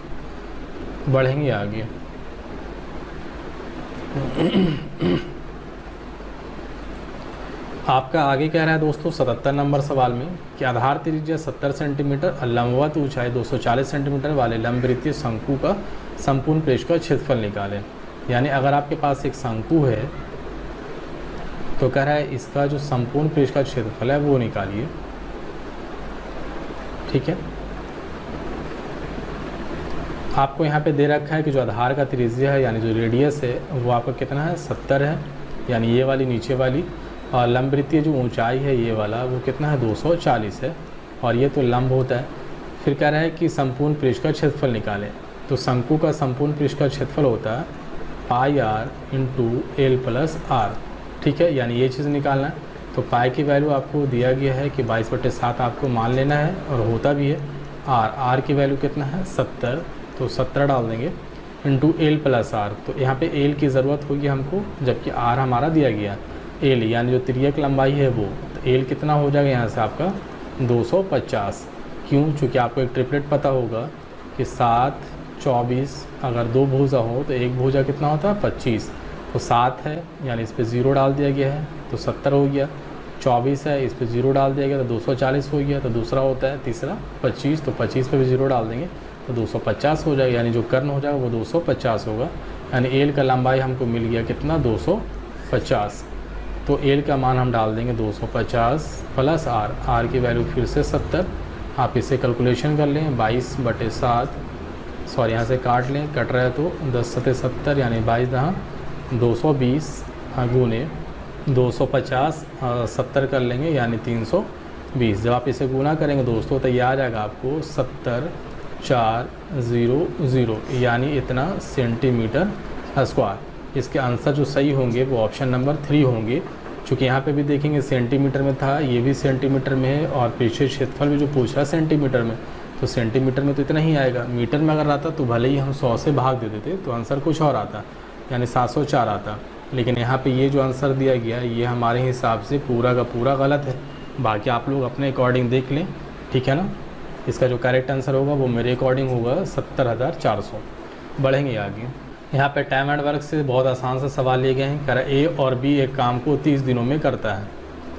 बढ़ेंगे आगे। आपका आगे कह रहा है दोस्तों 77 नंबर सवाल में कि आधार त्रिज्या 70 सेंटीमीटर और लंबवत ऊंचाई 240 सेंटीमीटर वाले लंबवृत्तीय शंकु का संपूर्ण पृष्ठ का क्षेत्रफल निकालें। यानी अगर आपके पास एक शंकु है तो कह रहा है इसका जो संपूर्ण पृष्ठ का क्षेत्रफल है वो निकालिए। ठीक है, आपको यहाँ पे दे रखा है कि जो आधार का त्रिज्या है यानी जो रेडियस है वो आपका कितना है 70 है यानी ये वाली नीचे वाली, और लंबवृत्तीय जो ऊंचाई है ये वाला वो कितना है 240 है और ये तो लंब होता है। फिर कह रहा है कि संपूर्ण पृष्ठ का क्षेत्रफल निकालें। तो शंकु का संपूर्ण पृष्ठ का क्षेत्रफल होता है πr × l + r। ठीक है, यानी ये चीज़ निकालना है। तो पाई की वैल्यू आपको दिया गया है कि 22/7 आपको मान लेना है और होता भी है। r की वैल्यू कितना है 70 तो 70 डाल देंगे इंटू l + r। तो यहाँ पे l की ज़रूरत होगी हमको जबकि r हमारा दिया गया l यानी जो तिर्यक लंबाई है वो। तो l कितना हो जाएगा यहाँ से आपका 250। क्यों? चूँकि आपको एक ट्रिपलेट पता होगा कि 7 24 अगर 2 भुजा हो तो एक भुजा कितना होता है 25। तो 7 है यानी इस पर 0 डाल दिया गया है तो 70 हो गया। 24 है इस पर 0 डाल दिया गया तो 240 हो गया। तो दूसरा होता है तीसरा 25 तो 25 पे भी 0 डाल देंगे तो 250 हो जाएगा। यानी जो कर्ण हो जाएगा वो 250 होगा। यानी एल का लंबाई हमको मिल गया कितना 250। तो एल का मान हम डाल देंगे 250 प्लस आर की वैल्यू फिर से 70। आप इसे कैलकुलेशन कर लें 22/7 सॉरी यहाँ से काट लें, कट रहा है तो 10 × 70 यानी 22 दहाँ 220 गुने 250 70 कर लेंगे यानी 320। जब आप इसे गुना करेंगे दोस्तों तो ये आ जाएगा आपको 70400 यानी इतना सेंटीमीटर स्क्वायर। इसके आंसर जो सही होंगे वो ऑप्शन नंबर 3 होंगे। चूँकि यहाँ पे भी देखेंगे सेंटीमीटर में था, ये भी सेंटीमीटर में है और पृष्ठीय क्षेत्रफल भी जो पूछ रहा है सेंटीमीटर में, तो सेंटीमीटर में तो इतना ही आएगा। मीटर में अगर आता तो भले ही हम 100 से भाग देते थे तो आंसर कुछ और आता, यानी 704 आता। लेकिन यहाँ पे ये जो आंसर दिया गया ये हमारे हिसाब से पूरा का पूरा गलत है। बाकी आप लोग अपने अकॉर्डिंग देख लें, ठीक है ना। इसका जो करेक्ट आंसर होगा वो मेरे अकॉर्डिंग होगा 70,400। बढ़ेंगे आगे। यहाँ पे टाइम एंड वर्क से बहुत आसान से सवाल लिए गए हैं। कह रहा है ए और बी एक काम को 30 दिनों में करता है,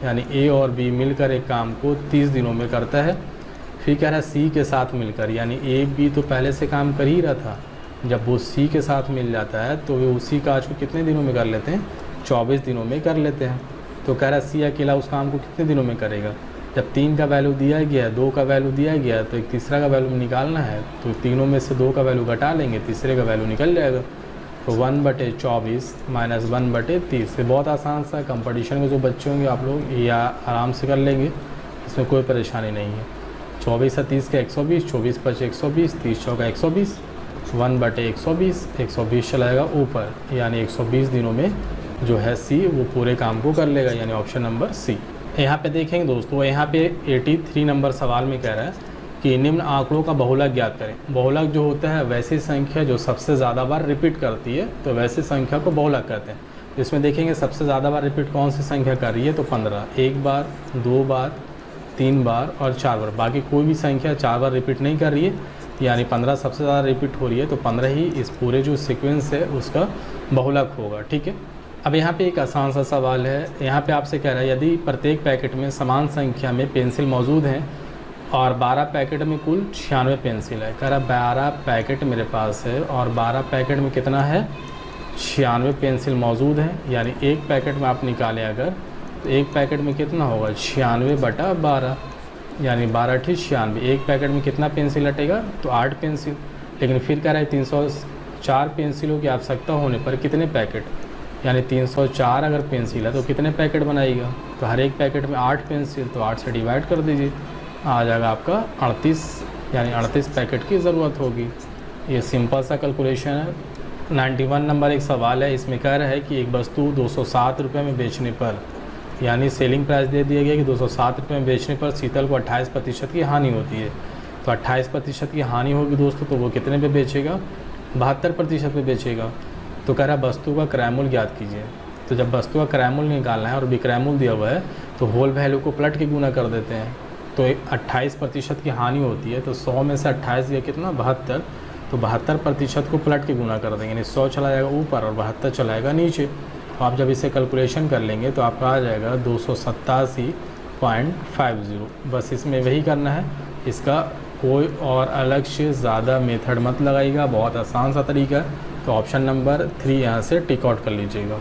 यानी ए और बी मिलकर एक काम को 30 दिनों में करता है। फिर कह रहा है सी के साथ मिलकर, यानी ए बी तो पहले से काम कर ही रहा था, जब वो सी के साथ मिल जाता है तो वे उसी काज को कितने दिनों में कर लेते हैं, 24 दिनों में कर लेते हैं। तो कह रहा है सी अकेला उस काम को कितने दिनों में करेगा। जब 3 का वैल्यू दिया गया है, 2 का वैल्यू दिया गया है, तो एक तीसरा का वैल्यू निकालना है, तो तीनों में से 2 का वैल्यू घटा लेंगे, तीसरे का वैल्यू निकल जाएगा। तो 1/24 माइनस 1/30। बहुत आसान सा, कंपटीशन के जो बच्चे होंगे आप लोग ये आराम से कर लेंगे, इसमें कोई परेशानी नहीं है। 24 से 30 का 120, 24 5 120, 30 चौका 120, 1/120, 120 चलाएगा ऊपर, यानी 120 दिनों में जो है सी वो पूरे काम को कर लेगा, यानी ऑप्शन नंबर सी। यहाँ पे देखेंगे दोस्तों, यहाँ पे 83 नंबर सवाल में कह रहा है कि निम्न आंकड़ों का बहुलक ज्ञात करें। बहुलक जो होता है वैसी संख्या जो सबसे ज़्यादा बार रिपीट करती है, तो वैसी संख्या को बहुलक कहते हैं। इसमें देखेंगे सबसे ज़्यादा बार रिपीट कौन सी संख्या कर रही है, तो 15, 1 बार, 2 बार, 3 बार और 4 बार। बाकी कोई भी संख्या 4 बार रिपीट नहीं कर रही है, यानी 15 सबसे ज़्यादा रिपीट हो रही है, तो 15 ही इस पूरे जो सीक्वेंस है उसका बहुलक होगा, ठीक है। अब यहाँ पे एक आसान सा सवाल है। यहाँ पे आपसे कह रहा है यदि प्रत्येक पैकेट में समान संख्या में पेंसिल मौजूद हैं और 12 पैकेट में कुल 96 पेंसिल है। कह रहा 12 पैकेट मेरे पास है और 12 पैकेट में कितना है, 96 पेंसिल मौजूद है, यानी एक पैकेट में आप निकालें अगर, तो एक पैकेट में कितना होगा, 96/12, यानी 12 × 96। एक पैकेट में कितना पेंसिल हटेगा, तो 8 पेंसिल। लेकिन फिर कह रहा है 304 पेंसिलों की आवश्यकता होने पर कितने पैकेट, यानी 304 अगर पेंसिल है तो कितने पैकेट बनाएगा, तो हर एक पैकेट में 8 पेंसिल, तो 8 से डिवाइड कर दीजिए, आ जाएगा आपका 38, यानी 38 पैकेट की ज़रूरत होगी। ये सिंपल सा कैलकुलेशन है। 91 नंबर एक सवाल है, इसमें कह रहा है कि एक वस्तु 207 रुपये में बेचने पर, यानी सेलिंग प्राइस दे दिया गया कि 207 रुपये में बेचने पर शीतल को 28% की हानि होती है। तो 28% की हानि होगी दोस्तों, तो वो कितने पे बेचेगा, 72% पे बेचेगा। तो कह रहा है वस्तु का क्रय मूल्य ज्ञात कीजिए। तो जब वस्तु का क्रय मूल्य निकालना है और विक्रय मूल्य दिया हुआ है, तो होल वैल्यू को पलट के गुना कर देते हैं। तो 28% की हानि होती है, तो 100 में से 28 या कितना, 72, तो 72% को पलट के गुना कर देंगे, यानी 100 चला जाएगा ऊपर और 72 चलाएगा नीचे। तो आप जब इसे कैलकुलेशन कर लेंगे तो आपका आ जाएगा 287.50। बस इसमें वही करना है, इसका कोई और अलग से ज़्यादा मेथड मत लगाइएगा, बहुत आसान सा तरीका है। तो ऑप्शन नंबर 3 यहाँ से टिक आउट कर लीजिएगा,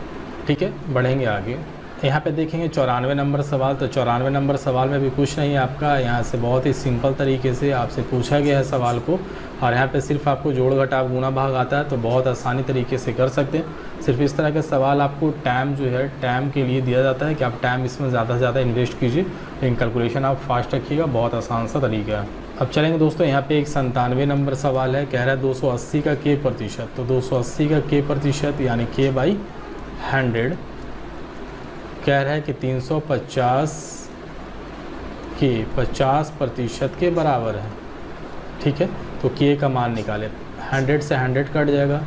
ठीक है। बढ़ेंगे आगे। यहाँ पे देखेंगे 94 नंबर सवाल। तो 94 नंबर सवाल में भी कुछ नहीं है आपका, यहाँ से बहुत ही सिंपल तरीके से आपसे पूछा गया है सवाल को, और यहाँ पे सिर्फ आपको जोड़ घटाव गुना भाग आता है, तो बहुत आसानी तरीके से कर सकते हैं। सिर्फ इस तरह के सवाल आपको टाइम जो है टाइम के लिए दिया जाता है कि आप टाइम इसमें ज़्यादा से ज़्यादा इन्वेस्ट कीजिए, लेकिन कैलकुलेशन आप फास्ट रखिएगा, बहुत आसान सा तरीका है। अब चलेंगे दोस्तों, यहाँ पे एक 97 नंबर सवाल है। कह रहा है 280 का k प्रतिशत। तो 280 का k प्रतिशत यानी k/100 कह रहा है कि 350 के 50% के बराबर है, ठीक है। तो k का मान निकाले, 100 से 100 कट जाएगा,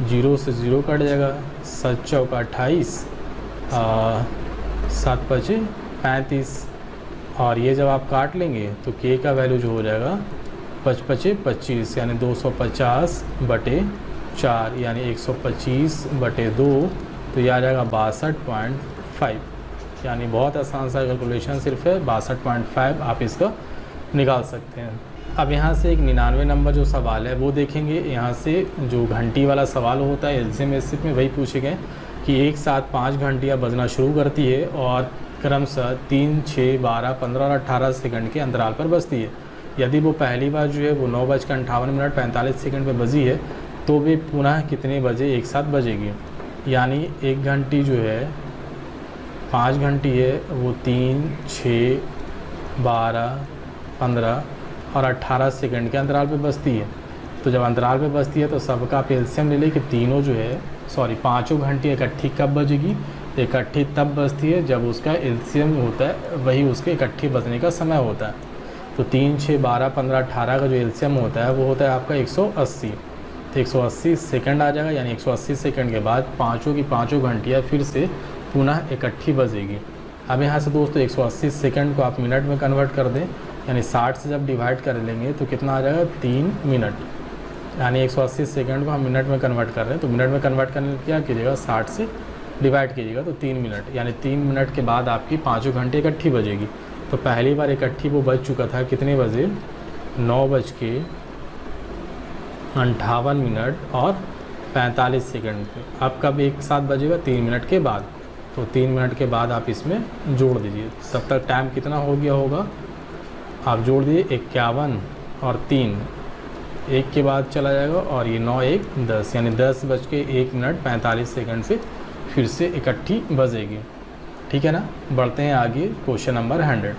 0 से 0 कट जाएगा, 7 चौका 28, 7 पचे 35, और ये जब आप काट लेंगे तो k का वैल्यू जो हो जाएगा 5 पचे 25, यानी 250/4, यानी 125/2, तो यह आ जाएगा 62.5, यानी बहुत आसान सा कैलकुलेशन सिर्फ है, 62.5 आप इसका निकाल सकते हैं। अब यहाँ से एक 99 नंबर जो सवाल है वो देखेंगे। यहाँ से जो घंटी वाला सवाल होता है एलसीएम एसएफ में वही पूछे गए कि एक साथ 5 घंटियाँ बजना शुरू करती है और क्रमशः 3, 6, 12, 15 और 18 सेकंड के अंतराल पर बजती है। यदि वो पहली बार जो है वो 9:58 पर बजी है, तो वे पुनः कितने बजे एक साथ बजेगी। यानी एक घंटी जो है 5 घंटी है, वो 3, 6, 12, 15 और 18 सेकंड के अंतराल पे बजती है। तो जब अंतराल पे बजती है तो सबका आप एलसीएम ले लें कि तीनों जो है पाँचों घंटियाँ इकट्ठी कब बजेगी। इकट्ठी तब बजती है जब उसका एलसीएम होता है वही उसके इकट्ठी बजने का समय होता है। तो 3, 6, 12, 15, 18 का जो एलसीएम होता है वो होता है आपका 180। तो 180 सेकंड आ जाएगा, यानी 180 सेकंड के बाद पाँचों की पाँचों घंटियाँ फिर से पुनः इकट्ठी बजेगी। अब यहाँ से दोस्तों 180 सेकंड को आप मिनट में कन्वर्ट कर दें, यानी 60 से जब डिवाइड कर लेंगे तो कितना आ जाएगा 3 मिनट। यानी 180 सेकंड को हम मिनट में कन्वर्ट कर रहे हैं, तो मिनट में कन्वर्ट करने क्या कीजिएगा 60 से डिवाइड कीजिएगा तो 3 मिनट, यानी 3 मिनट के बाद आपकी पाँचों घंटे इकट्ठी बजेगी। तो पहली बार इकट्ठी वो बज चुका था कितने बजे, 9:58 और 45 सेकंड पे। अब कब एक साथ बजेगा, 3 मिनट के बाद। तो 3 मिनट के बाद आप इसमें जोड़ दीजिए, तब तक टाइम कितना हो गया होगा, आप जोड़ दीजिए 51 और 3, 1 के बाद चला जाएगा और ये 9, 1, 10, यानी 10:01 फिर से इकट्ठी बजेगी। ठीक है ना। बढ़ते हैं आगे, क्वेश्चन नंबर 100।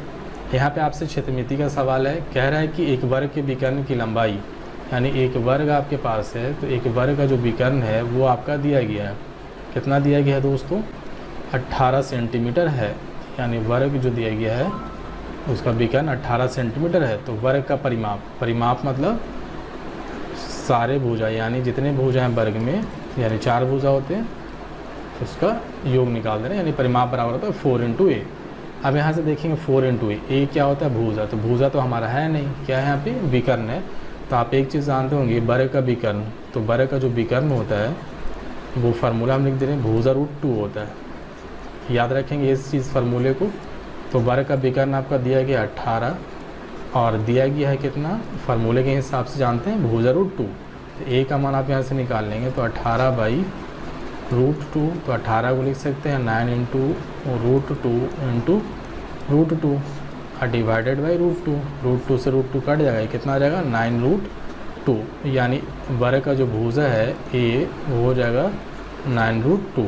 यहाँ पे आपसे क्षेत्रमिति का सवाल है। कह रहा है कि एक वर्ग के विकर्ण की लंबाई, यानी एक वर्ग आपके पास है तो एक वर्ग का जो विकर्ण है वो आपका दिया गया है। कितना दिया गया है दोस्तों, 18 सेंटीमीटर है। यानी वर्ग जो दिया गया है उसका विकर्ण 18 सेंटीमीटर है। तो वर्ग का परिमाप मतलब सारे भुजा, यानी जितने भुजा हैं वर्ग में, यानी 4 भुजा होते हैं, उसका योग निकाल दे रहे हैं, यानी परिमाप बराबर होता है 4 × a। अब यहाँ से देखेंगे 4 × a क्या होता है, भुजा। तो भुजा तो हमारा है नहीं, क्या है यहाँ पे, विकर्ण है। तो आप एक चीज़ जानते होंगे, वर्ग का विकर्ण, तो वर्ग का जो विकर्ण होता है वो फार्मूला हम लिख दे रहे हैं, भुजा √2 होता है। याद रखेंगे इस चीज़ फार्मूले को। तो वर्ग का विकर्ण आपका दिया गया 18 और दिया गया है कितना, फार्मूले के हिसाब से जानते हैं भुजा √2। तो a का मान आप यहाँ से निकाल लेंगे तो 18/√2, तो 18 को लिख सकते हैं 9 × √2 डिवाइडेड बाई √2। √2 से √2 कट जाएगा, कितना आ जाएगा 9√2। यानी वर्ग का जो भुजा है a वो हो जाएगा 9√2।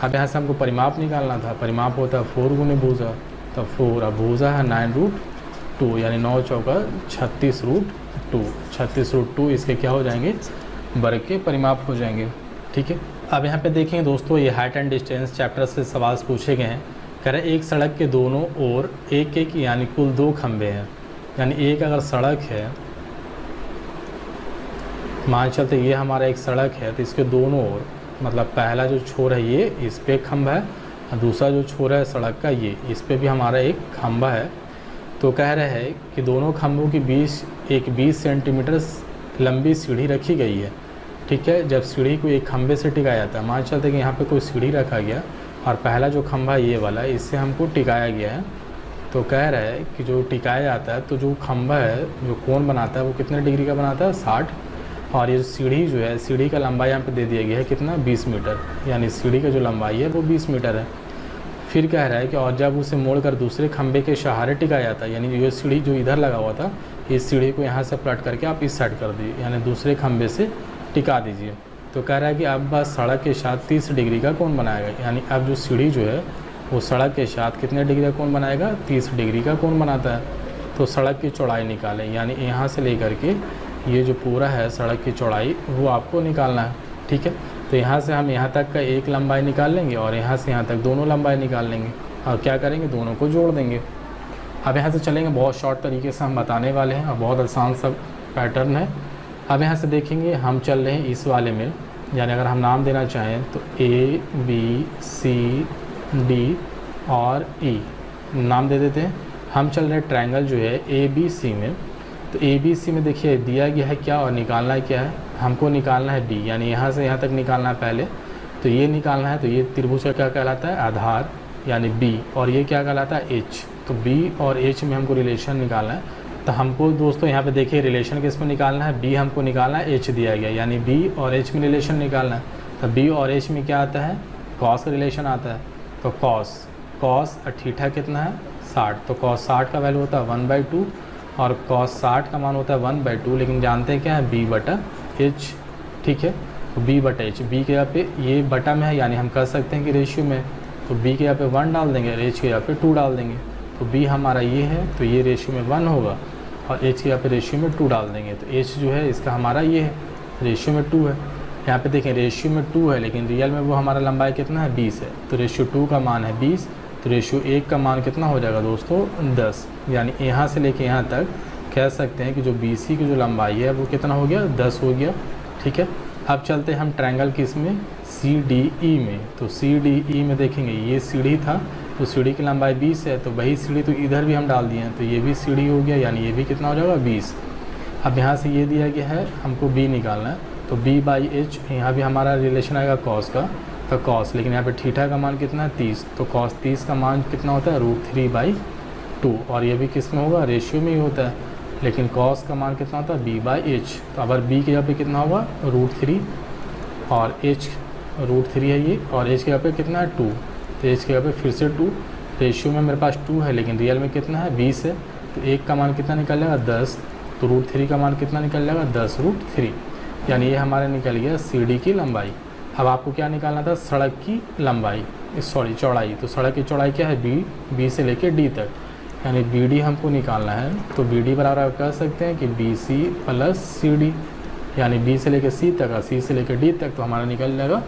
अब यहाँ से हमको परिमाप निकालना था, परिमाप होता है 4 × भुजा, तो 4, अब भुजा है 9√2, यानी 9 चौका 36√2। 36√2 इसके क्या हो जाएंगे, वर्ग के परिमाप हो जाएंगे। ठीक है। अब यहाँ पे देखेंगे दोस्तों, ये हाइट एंड डिस्टेंस चैप्टर से सवाल पूछे गए हैं। कह रहे एक सड़क के दोनों ओर एक एक यानी कुल 2 खंभे हैं। यानी एक अगर सड़क है, मान चलते ये हमारा एक सड़क है, तो इसके दोनों ओर, मतलब पहला जो छोर है ये, इस पे एक खंभा है, और दूसरा जो छोर है सड़क का ये, इस पे भी हमारा एक खंभा है। तो कह रहे हैं कि दोनों खंभों के बीच एक 20 सेंटीमीटर लंबी सीढ़ी रखी गई है। ठीक है। जब सीढ़ी को एक खंभे से टिकाया जाता है, मान चलते कि यहाँ पे कोई सीढ़ी रखा गया और पहला जो खंभा ये वाला है इससे हमको टिकाया गया है। तो कह रहा है कि जो टिकाया जाता है, तो जो खंभा है जो कोण बनाता है वो कितने डिग्री का बनाता है, 60। और ये सीढ़ी जो है, सीढ़ी का लंबाई यहाँ पे दे दिया गया है कितना, 20 मीटर। यानी सीढ़ी का जो लंबाई है वो 20 मीटर है। फिर कह रहा है कि और जब उसे मोड़कर दूसरे खंभे के सहारे टिकाया जाता है, यानी ये सीढ़ी जो इधर लगा हुआ था, इस सीढ़ी को यहाँ से पलट करके आप इस साइड कर दीजिए, यानी दूसरे खंभे से टिका दीजिए। तो कह रहा है कि अब बस सड़क के साथ 30 डिग्री का कोण बनाएगा। यानी अब जो सीढ़ी जो है वो सड़क के साथ कितने डिग्री का कोण बनाएगा, 30 डिग्री का कोण बनाता है। तो सड़क की चौड़ाई निकालें, यानी यहाँ से लेकर के ये जो पूरा है सड़क की चौड़ाई वो आपको निकालना है। ठीक है। तो यहाँ से हम यहाँ तक का एक लंबाई निकाल लेंगे और यहाँ से यहाँ तक दोनों लंबाई निकाल लेंगे और क्या करेंगे, दोनों को जोड़ देंगे। अब यहाँ से चलेंगे, बहुत शॉर्ट तरीके से हम बताने वाले हैं और बहुत आसान सा पैटर्न है। अब यहाँ से देखेंगे, हम चल रहे हैं इस वाले में, यानी अगर हम नाम देना चाहें तो A, B, C, D और E नाम दे देते हैं। हम चल रहे हैं ट्रायंगल जो है ABC में। तो ABC में देखिए दिया गया है क्या और निकालना है क्या है, हमको निकालना है B, यानी यहाँ से यहाँ तक निकालना है पहले। तो ये निकालना है, तो ये त्रिभुज का क्या कहलाता है, आधार, यानी B, और ये क्या कहलाता है, H। तो B और H में हमको रिलेशन निकालना है। तो हमको दोस्तों यहाँ पे देखिए रिलेशन किस में निकालना है, B हमको निकालना है, H दिया गया, यानी B और H में रिलेशन निकालना है। तो B और H में क्या आता है, कॉस का रिलेशन आता है। तो कॉस और थीटा कितना है, 60। तो कॉस 60 का वैल्यू होता है 1/2 और कॉस 60 का मान होता है 1/2, लेकिन जानते हैं क्या है, B/H। ठीक है। तो B/H, B के यहाँ पे ये बटा में है, यानी हम कह सकते हैं कि रेशियो में। तो B के यहाँ पे 1 डाल देंगे और H के यहाँ पे 2 डाल देंगे। तो B हमारा ये है, तो ये रेशियो में 1 होगा और H के यहाँ पे रेशियो में 2 डाल देंगे। तो H जो है इसका हमारा ये है, रेशियो में 2 है। यहाँ पे देखें रेशियो में 2 है, लेकिन रियल में वो हमारा लंबाई कितना है, 20 है। तो रेशियो 2 का मान है 20, तो रेशियो 1 का मान कितना हो जाएगा दोस्तों 10। यानी यहाँ से लेके यहाँ तक कह सकते हैं कि जो BC की जो लंबाई है वो कितना हो गया 10 हो गया। ठीक है, अब चलते हैं हम ट्रायंगल किस में CDE में। तो CDE में देखेंगे ये सीढ़ी था, तो सीढ़ी की लंबाई 20 है, तो वही सीढ़ी तो इधर भी हम डाल दिए हैं, तो ये भी सीढ़ी हो गया, यानी ये भी कितना हो जाएगा 20। अब यहाँ से ये दिया गया है हमको B निकालना है, तो B/H यहाँ भी हमारा रिलेशन आएगा कॉस का, तो कॉस, लेकिन यहाँ पे थीटा का मान कितना है 30, तो कॉस 30 का मान कितना होता है √3/2, और ये भी किस में होगा रेशियो में ही होता है, लेकिन कॉस का मान कितना होता है B/H। तो अगर B के जगह पे कितना होगा √3 और H √3 है ये, और H के जगह पे कितना है 2, तो H के जगह पे फिर से 2, रेशियो में मेरे पास 2 है लेकिन रियल में कितना है 20 है, तो 1 का मान कितना निकल जाएगा 10, तो √3 का मान कितना निकल जाएगा 10√3, यानी ये हमारे निकल गया CD की लंबाई। अब आपको क्या निकालना था सड़क की लंबाई, सॉरी चौड़ाई, तो सड़क की चौड़ाई क्या है B से लेके D तक, यानी BD हमको निकालना है, तो BD बराबर आप कह सकते हैं कि BC + CD, यानी B से लेके C तक और C से लेके D तक, तो हमारा निकल जाएगा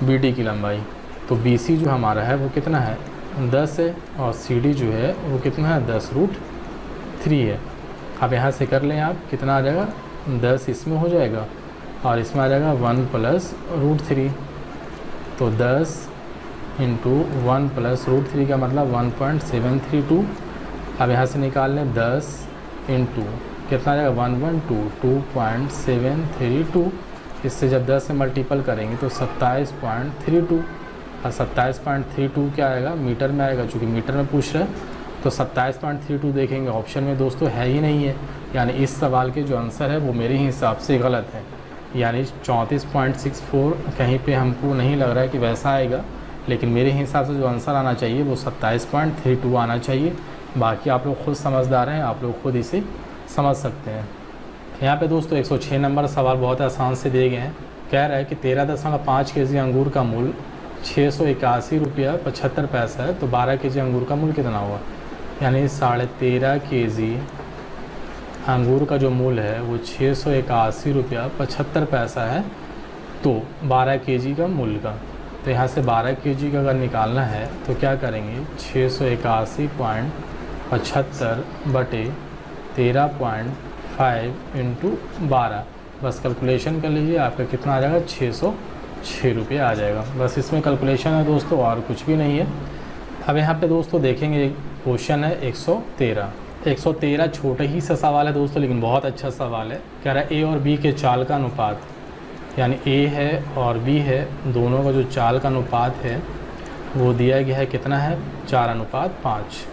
BD की लंबाई। तो BC जो हमारा है वो कितना है 10 है, और CD जो है वो कितना है 10√3 है। अब यहाँ से कर लें आप, कितना आ जाएगा 10 इसमें हो जाएगा और इसमें आ जाएगा 1 + √3, तो 10 × 1 + √3 का मतलब 1.732। अब यहाँ से निकाल लें 10 × कितना आ जाएगा 2.732, इससे जब 10 से मल्टीपल करेंगे तो 27.32, और 27.32 क्या आएगा मीटर में आएगा, चूँकि मीटर में पूछ रहा है, तो 27.32 देखेंगे ऑप्शन में दोस्तों है ही नहीं है, यानी इस सवाल के जो आंसर है वो मेरे हिसाब से गलत है, यानी 34.64 कहीं पे हमको नहीं लग रहा है कि वैसा आएगा, लेकिन मेरे हिसाब से जो आंसर आना चाहिए वो 27.32 आना चाहिए। बाकी आप लोग खुद समझदार हैं, आप लोग खुद इसे समझ सकते हैं। यहाँ पे दोस्तों 106 नंबर सवाल बहुत आसान से दिए गए हैं। कह रहा है कि 13.5 kg अंगूर का मूल्य 681 रुपया 75 पैसा है, तो 12 kg अंगूर का मूल्य कितना होगा, यानी 13.5 kg अंगूर का जो मूल्य है वो 681 रुपया 75 पैसा है, तो 12 kg का मूल्य का, तो यहाँ से 12 kg का अगर निकालना है तो क्या करेंगे 681.75 बटे 13.5 × 12, बस कैलकुलेशन कर लीजिए, आपका कितना आ जाएगा 606 रुपये आ जाएगा। बस इसमें कैलकुलेशन है दोस्तों और कुछ भी नहीं है। अब यहाँ पे दोस्तों देखेंगे क्वेश्चन है 113 छोटा ही सा सवाल है दोस्तों, लेकिन बहुत अच्छा सवाल है। कह रहा है A और B के चाल का अनुपात, यानी A है और B है, दोनों का जो चाल का अनुपात है वो दिया गया है, कितना है 4:5,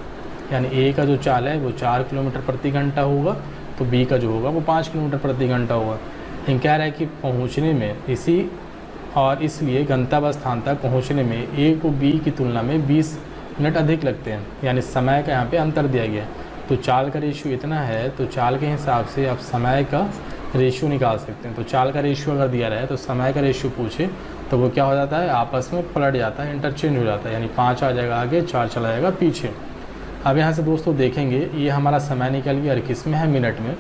यानी A का जो चाल है वो 4 किलोमीटर प्रति घंटा होगा, तो B का जो होगा वो 5 किलोमीटर प्रति घंटा होगा। लेकिन कह रहा है कि पहुँचने में इसी और इसलिए गंतव्य स्थान तक पहुँचने में A को B की तुलना में 20 मिनट अधिक लगते हैं, यानी समय का यहाँ पे अंतर दिया गया है। तो चाल का रेशियो इतना है, तो चाल के हिसाब से आप समय का रेशियो निकाल सकते हैं। तो चाल का रेशियो अगर दिया रहे तो समय का रेशियो पूछे तो वो क्या हो जाता है आपस में पलट जाता है, इंटरचेंज हो जाता है, यानी 5 आ जाएगा आगे, 4 चला जाएगा पीछे। अब यहाँ से दोस्तों देखेंगे ये हमारा समय निकल गया, और किस में है मिनट में,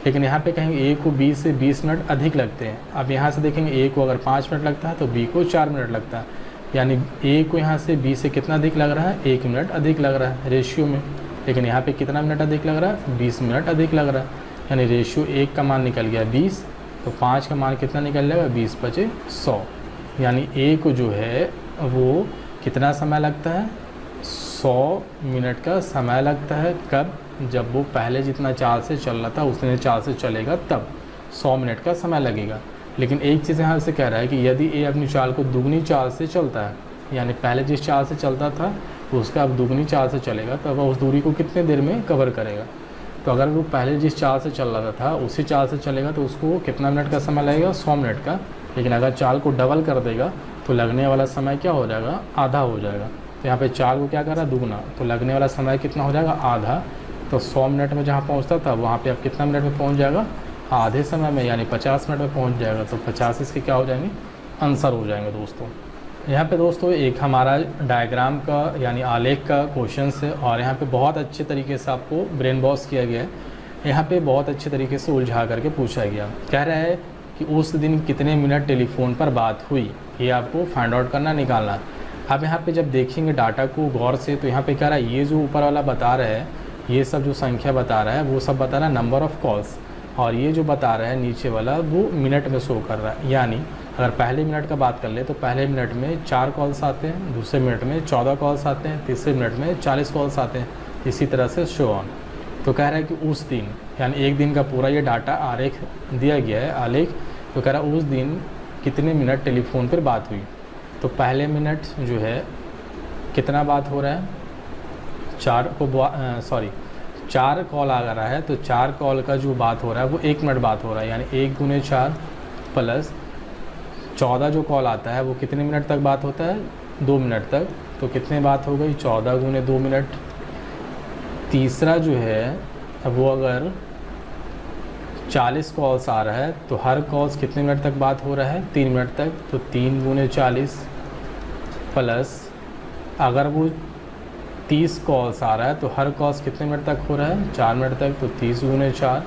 लेकिन यहाँ पे कहेंगे A को B से 20 मिनट अधिक लगते हैं। अब यहाँ से देखेंगे A को अगर 5 मिनट लगता है तो B को 4 मिनट लगता है, यानी A को यहाँ से B से कितना अधिक लग रहा है 1 मिनट अधिक लग रहा है रेशियो में, लेकिन यहाँ पे कितना मिनट अधिक लग रहा है 20 मिनट अधिक लग रहा है, यानी रेशियो 1 का मान निकल गया 20, तो 5 का मान कितना निकल जाएगा 20 × 100, यानी A को जो है वो कितना समय लगता है 100 मिनट का समय लगता है। कब, जब वो पहले जितना चाल से चल रहा था उतने चाल से चलेगा तब 100 मिनट का समय लगेगा। लेकिन एक चीज़ यहाँ से कह रहा है कि यदि A अपनी चाल को दुगनी चाल से चलता है, यानी पहले जिस चाल से चलता था उसका अब दुगनी चाल से चलेगा, तब वह उस दूरी को कितने देर में कवर करेगा। तो अगर वो पहले जिस चाल से चल रहा था उसी चाल से चलेगा तो उसको कितना मिनट का समय लगेगा 100 मिनट का, लेकिन अगर चाल को डबल कर देगा तो लगने वाला समय क्या हो जाएगा आधा हो जाएगा। तो यहाँ पे चाल को क्या कर रहा है दुगना, तो लगने वाला समय कितना हो जाएगा आधा, तो 100 मिनट में जहाँ पहुँचता था वहाँ पे अब कितना मिनट में पहुँच जाएगा आधे समय में, यानी 50 मिनट में पहुँच जाएगा। तो 50 इसके क्या हो जाएंगे आंसर हो जाएंगे दोस्तों। यहाँ पे दोस्तों एक हमारा डायग्राम का यानी आलेख का क्वेश्चन है, और यहाँ पे बहुत अच्छे तरीके से आपको ब्रेन वॉश किया गया है। यहाँ पे बहुत अच्छे तरीके से उलझा करके पूछा गया। कह रहा है कि उस दिन कितने मिनट टेलीफोन पर बात हुई, ये आपको फाइंड आउट करना निकालना। अब यहाँ पे जब देखेंगे डाटा को गौर से तो यहाँ पे कह रहा है ये जो ऊपर वाला बता रहा है, ये सब जो संख्या बता रहा है वो सब बता रहा है नंबर ऑफ़ कॉल्स, और ये जो बता रहा है नीचे वाला वो मिनट में शो कर रहा है। यानी अगर पहले मिनट का बात कर ले तो पहले मिनट में 4 कॉल्स आते हैं, दूसरे मिनट में 14 कॉल्स आते हैं, तीसरे मिनट में 40 कॉल्स आते हैं, इसी तरह से शो ऑन। तो कह रहा है कि उस दिन, यानी एक दिन का पूरा ये डाटा आरेख दिया गया है, आलेख। तो कह रहा है उस दिन कितने मिनट टेलीफोन पर बात हुई। तो पहले मिनट जो है कितना बात हो रहा है, 4 कॉल आ रहा है, तो 4 कॉल का जो बात हो रहा है वो 1 मिनट बात हो रहा है। यानी 1 गुने 4 प्लस 14 जो कॉल आता है वो कितने मिनट तक बात होता है, 2 मिनट तक। तो कितने बात हो गई, 14 गुने 2 मिनट। तीसरा जो है वो अगर 40 कॉल्स आ रहा है तो हर कॉल्स कितने मिनट तक बात हो रहा है, 3 मिनट तक। तो 3 गुने 40 प्लस अगर वो 30 कॉल्स आ रहा है तो हर कॉल्स कितने मिनट तक हो रहा है, 4 मिनट तक। तो 30 गुने 4,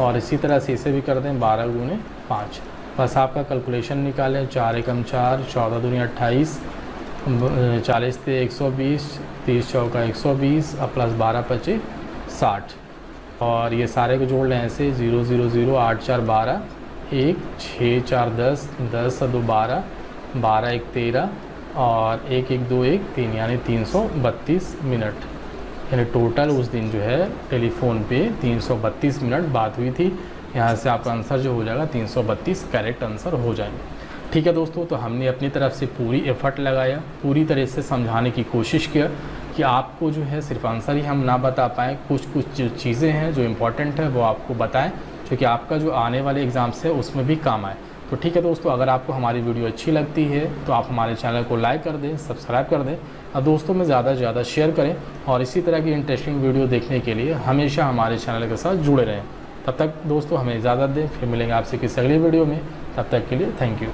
और इसी तरह से इसे भी कर दें 12 गुने 5। बस आपका कैलकुलेशन निकालें, 4 एकम 4, 14 दूनी 28, 40 ते 120, 30 चौका 120 और प्लस 12 पचे 60। और ये सारे को जोड़ लें ऐसे, 0 0 0 8 4 12, 1 6 4 10, 10 2 12, 12 1 13 और 1 1 2 1 3, यानी 332 मिनट। यानी टोटल उस दिन जो है टेलीफोन पे 332 मिनट बात हुई थी। यहाँ से आपका आंसर जो हो जाएगा 332 करेक्ट आंसर हो जाएगा। ठीक है दोस्तों, तो हमने अपनी तरफ से पूरी एफर्ट लगाया, पूरी तरह से समझाने की कोशिश किया कि आपको जो है सिर्फ आंसर ही हम ना बता पाएँ, कुछ जो चीज़ें हैं जो इम्पोर्टेंट है वो आपको बताएं, जो कि आपका जो आने वाले एग्ज़ाम्स है उसमें भी काम आए। तो ठीक है दोस्तों, अगर आपको हमारी वीडियो अच्छी लगती है तो आप हमारे चैनल को लाइक कर दें, सब्सक्राइब कर दें और दोस्तों में ज़्यादा से ज़्यादा शेयर करें। और इसी तरह की इंटरेस्टिंग वीडियो देखने के लिए हमेशा हमारे चैनल के साथ जुड़े रहें। तब तक दोस्तों हमें इजाज़त दें, फिर मिलेंगे आपसे किसी अगली वीडियो में। तब तक के लिए थैंक यू।